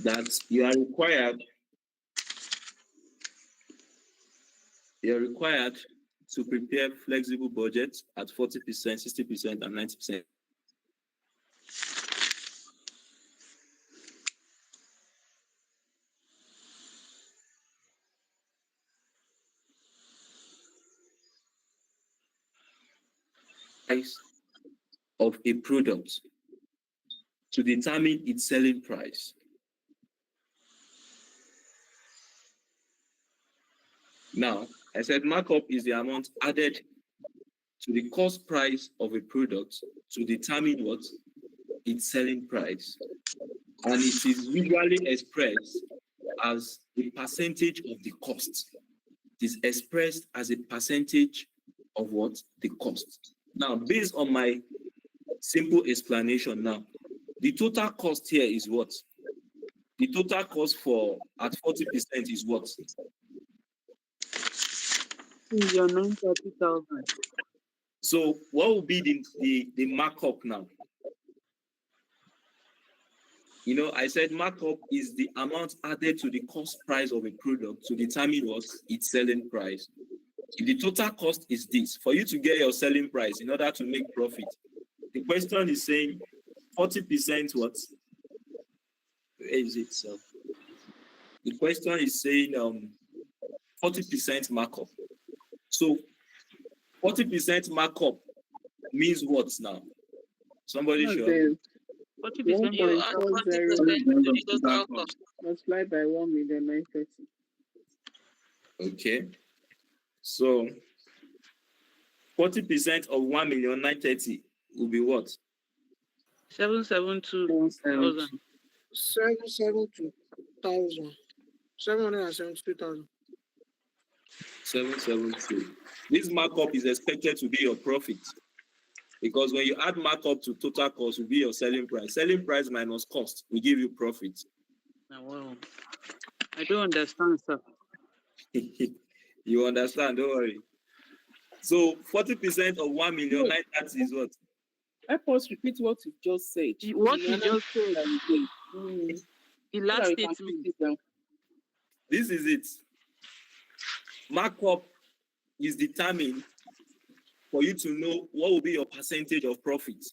That you are required to prepare flexible budgets at 40%, 60%, and 90%. Price of a product to determine its selling price. Now, I said markup is the amount added to the cost price of a product to determine what? Its selling price. And it is usually expressed as a percentage of the cost. It is expressed as a percentage of what? The cost. Now, based on my simple explanation now, the total cost here is what? The total cost for at 40% is what? Your 930,000. So what will be the markup now? You know, I said markup is the amount added to the cost price of a product to determine what? Its selling price. If the total cost is this, for you to get your selling price in order to make profit, the question is saying 40% what? Where is it? So the question is saying 40% markup. So 40% markup means what now? Somebody should. 40% You add 40% to the total cost. Multiplied by 1,930,000. Okay. So 40% of 1,930,000 will be what? 772,000. 772,000. 772,000. 772. This markup is expected to be your profit. Because when you add markup to total cost, will be your selling price. Selling price minus cost will give you profit. Wow. I don't understand, sir. You understand, don't worry. So 40% of 1,930,000 is what? Help us repeat what you just said. What you just said. The last statement. This is it. Markup is determined for you to know what will be your percentage of profit.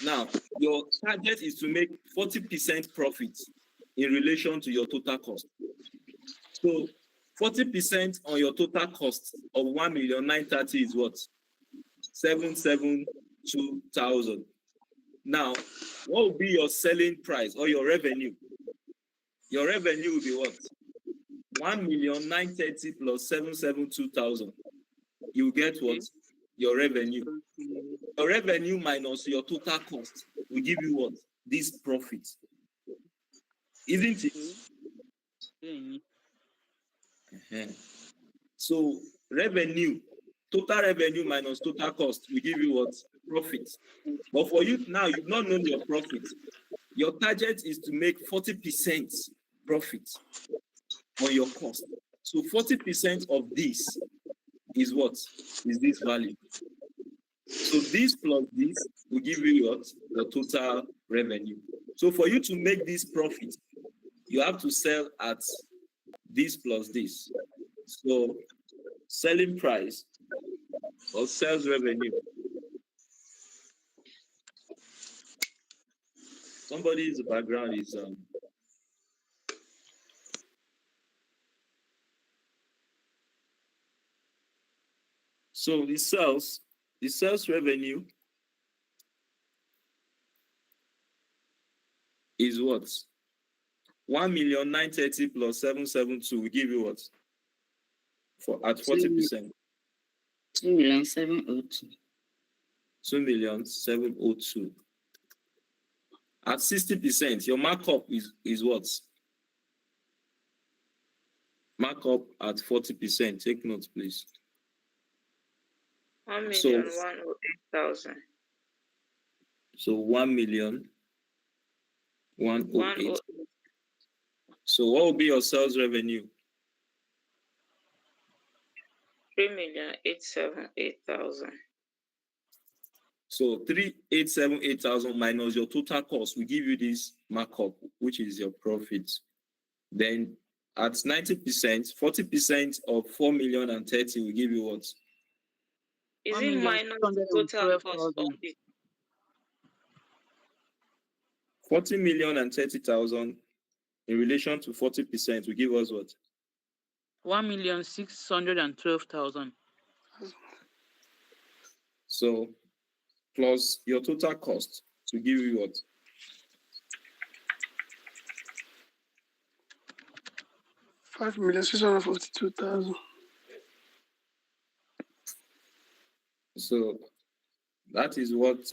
Now, your target is to make 40% profit in relation to your total cost. So 40% on your total cost of 1,930,000 is what? 772,000. Now, what will be your selling price or your revenue? Your revenue will be what? 1,930,000 plus 772,000. You get what? Your revenue. Your revenue minus your total cost will give you what? This profit. Isn't it? So revenue, total revenue minus total cost will give you what? Profit. But for you now, you've not known your profit. Your target is to make 40% profit on your cost. So 40% of this is what? Is this value. So this plus this will give you what? The total revenue. So for you to make this profit, you have to sell at this plus this. So selling price or sales revenue. Somebody's background is so the sales revenue is what? 1,930,000 plus 772 will give you what? At 40%. 2,702,000. 2,702,000. At 60%, your markup is what? Markup at 40%. Take note, please. 1,108,000. So 1,108,000. So what will be your sales revenue? 3,878,000. So 3,878,000 minus your total cost will give you this markup, which is your profit. Then at 90%, 40% of 4,030,000 will give you what? Is it minus the total cost of it? 40,030,000 in relation to 40% will give us what? 1,612,000. So plus your total cost to give you what? 5,642,000. So that is what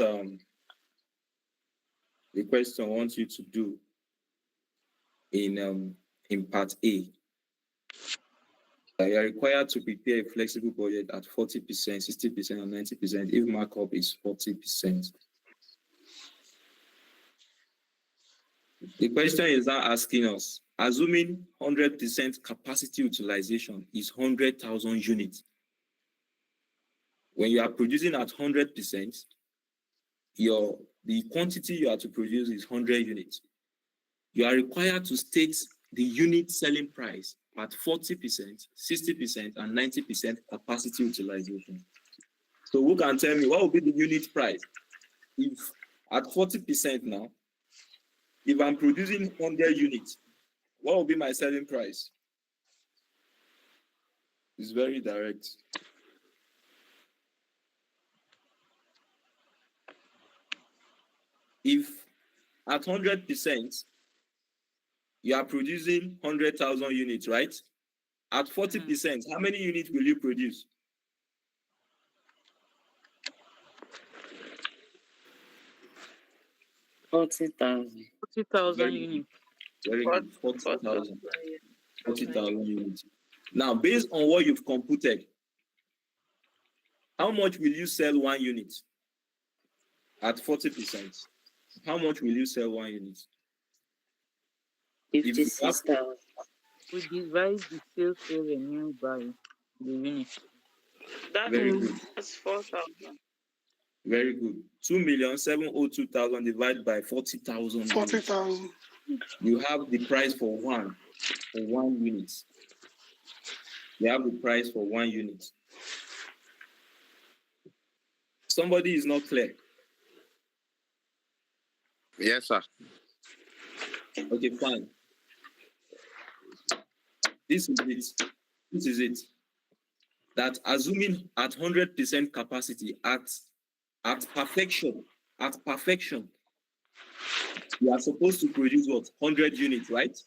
the question wants you to do in part A. You are required to prepare a flexible budget at 40%, 60%, and 90% if markup is 40%. The question is now asking us, assuming 100% capacity utilization is 100,000 units. When you are producing at 100%, the quantity you are to produce is 100 units. You are required to state the unit selling price at 40%, 60%, and 90% capacity utilization. So who can tell me what will be the unit price? If at 40% now, if I'm producing 100 units, what will be my selling price? It's very direct. If at 100%, you are producing 100,000 units, right? At 40%, how many units will you produce? 40,000. 40,000 units. Very good. 40,000. 40,000 units. Now, based on what you've computed, how much will you sell one unit? At 40%, how much will you sell one unit? 56,000. We divide the sales revenue by the unit. Very good. That's 4,000. Very good. 2,702,000 divided by 40,000. 40,000. You have the price for one unit. You have the price for one unit. Somebody is not clear. Yes, sir. Okay, fine. This is it. That assuming at 100% capacity, at perfection, you are supposed to produce what? 100 units, right?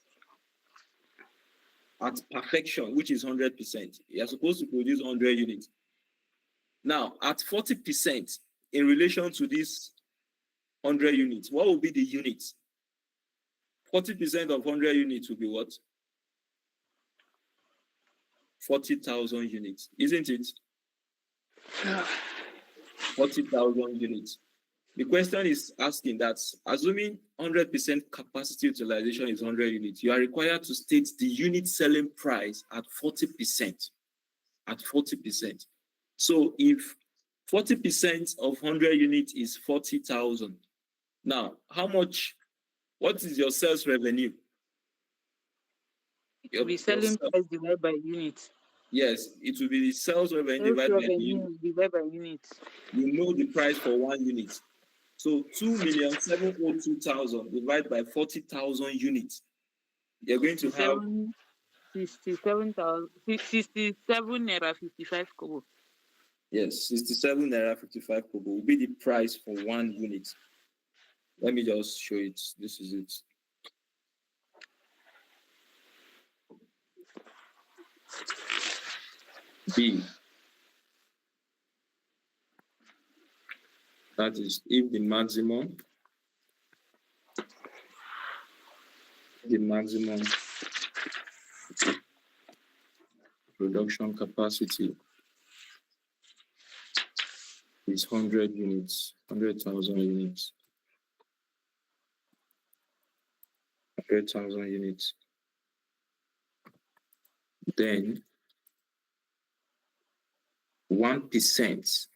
At perfection, which is 100%, you are supposed to produce 100 units. Now, at 40%, in relation to this 100 units, what will be the units? 40% of 100 units will be what? 40,000 units, isn't it? Yeah. 40,000 units. The question is asking that, assuming 100% capacity utilization is 100 units, you are required to state the unit selling price at 40%. At 40%. So if 40% of 100 units is 40,000, now what is your sales revenue? It will be selling price divided by units. Yes, it will be the sales revenue divided by units. You know the price for one unit. So 2,702,000 divided by 40,000 units. You're going to have 67 naira 55 kobo. Yes, 67 naira 55 kobo will be the price for one unit. Let me just show it. This is it. B. That is if the maximum production capacity is 100 units, 100,000 units. 100,000 units. Then 1%,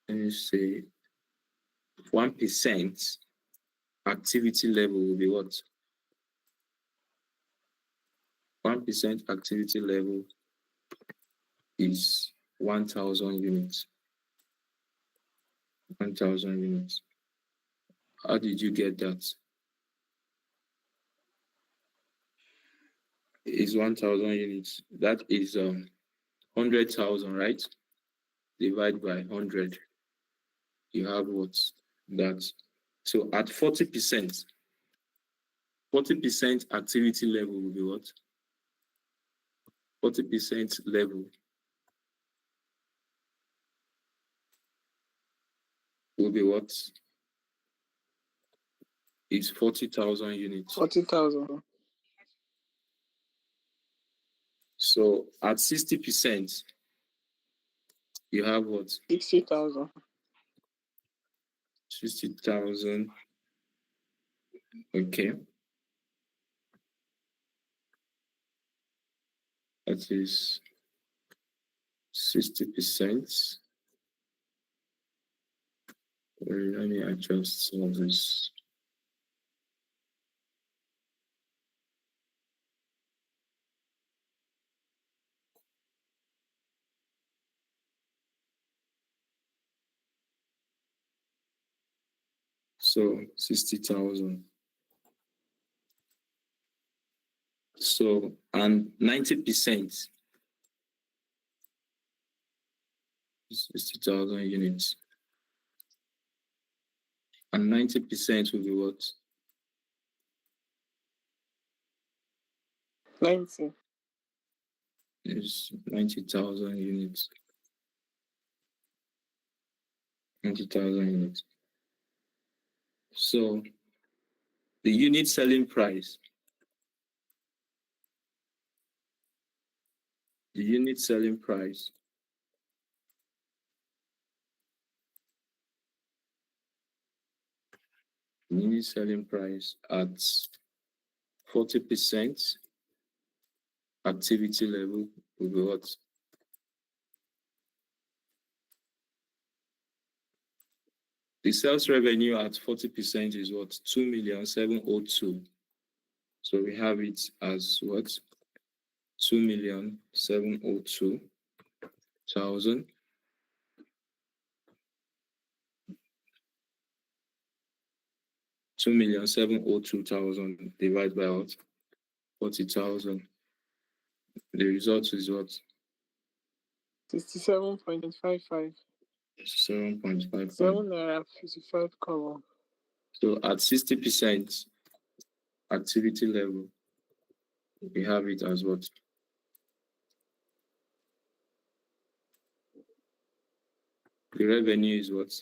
let me say 1% activity level will be what? 1% activity level is 1,000 units. 1,000 units. How did you get that? Is 1,000 units. That is 100,000, right? Divide by 100. You have what? That. So at 40%, 40% activity level will be what? 40% level will be what? Is 40,000 units. 40,000. So at 60%, you have what? 60,000. 60,000. Okay. That is 60%. Let me adjust some of this. So 60,000. So, and 90%, 60,000 units. And 90% will be what? 90. Is 90,000 units. 90,000 units. So the unit selling price, the unit selling price at 40% activity level will be what? The sales revenue at 40% is what? 2,702,000. So we have it as what? 2,702,000. $2,702,000 divided by what? 40,000. The result is what? 67.55. 7.55. 7.55 cover. So at 60% activity level, we have it as what? The revenue is what?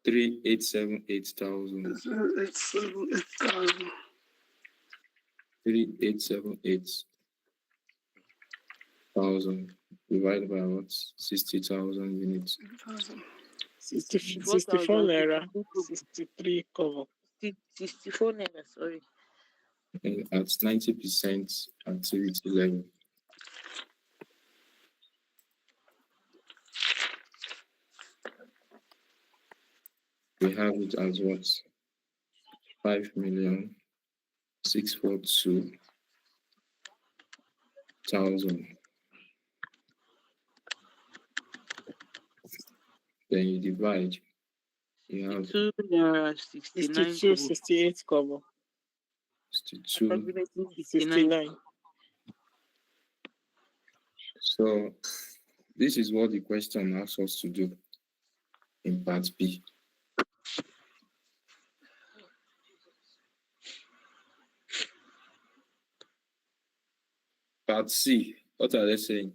3,878,000. 878,000. 3,878,000 divided by what? 60,000 units. 64 naira. 63 cover. 64 naira, sorry. And at 90% activity level. We have it as what? 5,642,000. Then you divide. You have 2 naira 69 62, 68 cover. 62. Approximately 69. So this is what the question asks us to do in part B. Part C. What are they saying?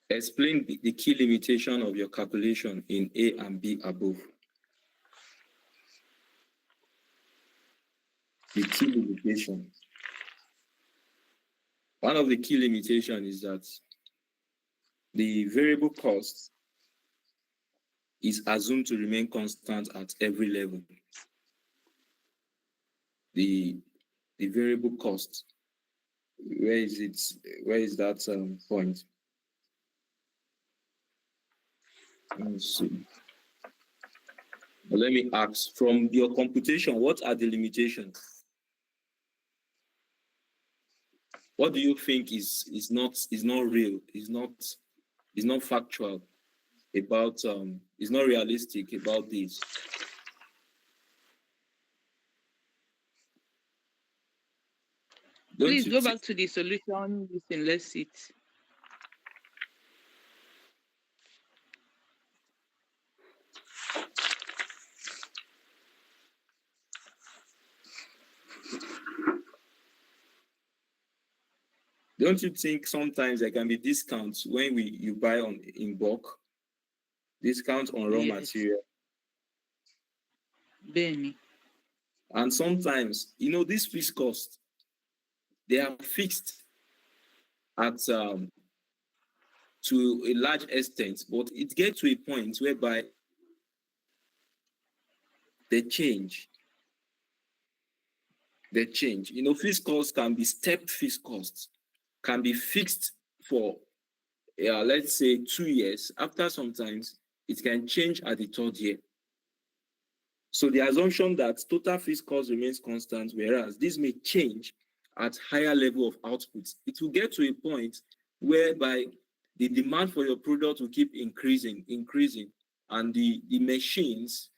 Explain the key limitation of your calculation in A and B above. The key limitation. One of the key limitations is that the variable cost is assumed to remain constant at every level. The variable cost, where is it? Where is that point? Let's see. Let me ask, from your computation, what are the limitations? What do you think is not real, is not factual about is not realistic about this? Please go back to the solution. Listen, let's see it. Don't you think sometimes there can be discounts when you buy in bulk? Discounts on raw material. Benny. And sometimes, these fixed costs, they are fixed at to a large extent, but it gets to a point whereby they change. Fixed costs can be stepped fixed costs, can be fixed for, let's say, 2 years. After sometimes, it can change at the 3rd year. So the assumption that total fixed cost remains constant, whereas this may change at higher level of output. It will get to a point whereby the demand for your product will keep increasing, and the machines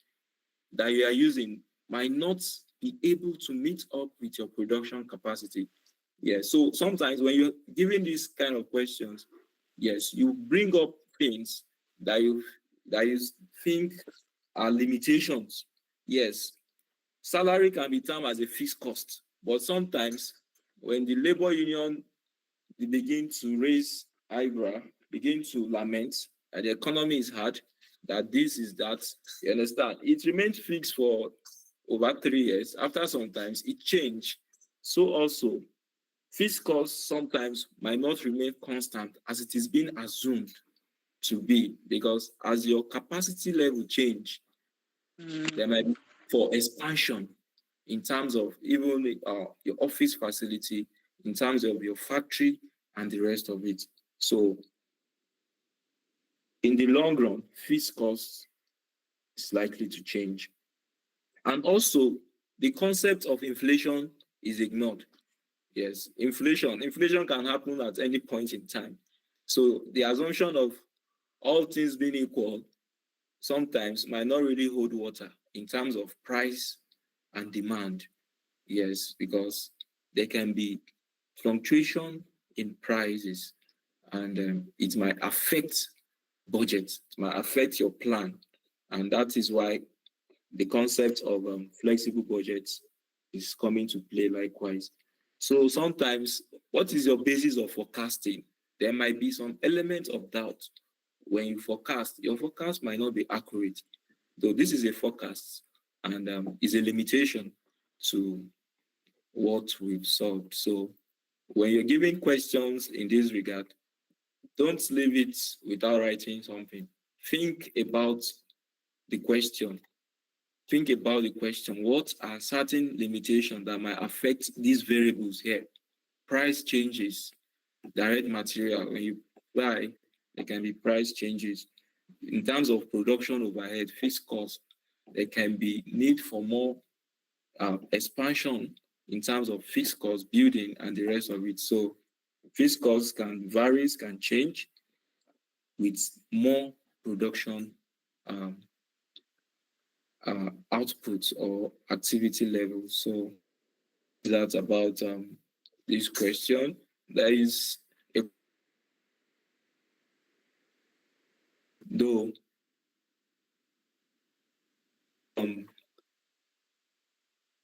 that you are using might not be able to meet up with your production capacity. Yes, so sometimes when you're giving these kind of questions, yes, you bring up things that you think are limitations. Yes, salary can be termed as a fixed cost, but sometimes when the labor union they begin to raise eyebrow, begin to lament that the economy is hard, that this is that, you understand, it remains fixed for over 3 years. After sometimes it changed. So also, fixed costs sometimes might not remain constant as it is being assumed to be, because as your capacity level change, there might be for expansion in terms of even your office facility, in terms of your factory and the rest of it. So in the long run, fixed costs is likely to change. And also the concept of inflation is ignored. Yes, inflation can happen at any point in time. So the assumption of all things being equal sometimes might not really hold water in terms of price and demand. Yes, because there can be fluctuation in prices, and it might affect budget, it might affect your plan. And that is why the concept of flexible budgets is coming to play likewise. So sometimes, what is your basis of forecasting? There might be some element of doubt when you forecast. Your forecast might not be accurate, though this is a forecast and is a limitation to what we've solved. So when you're giving questions in this regard, don't leave it without writing something. Think about the question. Think about the question. What are certain limitations that might affect these variables here? Price changes, direct material. When you buy, there can be price changes. In terms of production overhead, fixed cost, there can be need for more expansion in terms of fixed cost building and the rest of it. So fixed costs can vary, can change with more production output or activity levels. So that's about this question. There is though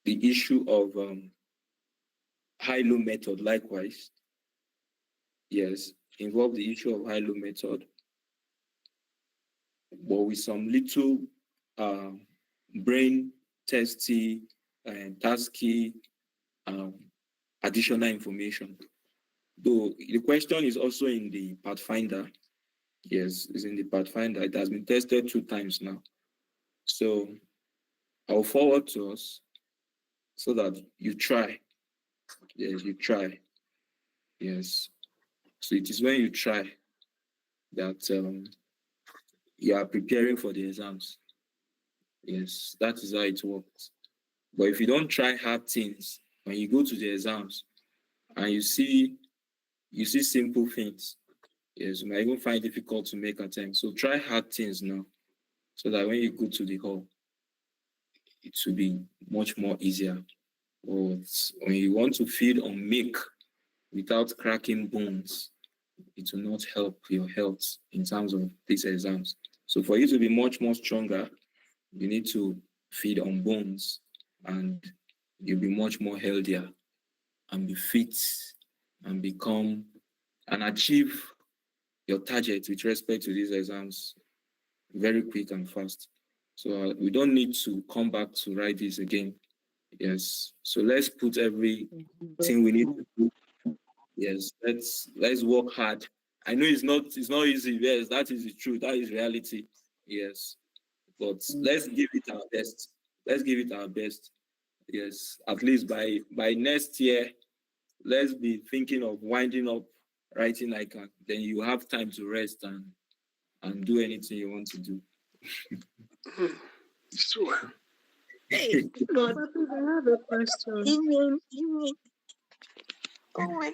the issue of high-low method likewise. Yes, involve the issue of high-low method, but with some little brain testy and tasky additional information. Though the question is also in the Pathfinder. Yes, it's in the Pathfinder. It has been tested 2 times now. So I'll forward to us so that you try. Yes, you try. Yes. So it is when you try that you are preparing for the exams. Yes, that is how it works. But if you don't try hard things, when you go to the exams and you see simple things, yes, you might even find it difficult to make attempts. So try hard things now, so that when you go to the hall, it will be much more easier. But when you want to feed on milk without cracking bones, it will not help your health in terms of these exams. So for you to be much more stronger, you need to feed on bones, and you'll be much more healthier and be fit and become and achieve your target with respect to these exams very quick and fast. So we don't need to come back to write this again. Yes. So let's put everything we need to do. Yes. Let's work hard. I know it's not easy. Yes, that is the truth. That is reality. Yes. But let's give it our best. Let's give it our best. Yes. At least by next year, let's be thinking of winding up writing ICAN. Then you have time to rest and do anything you want to do. Sure. Hey, God, I have a question. Oh my God.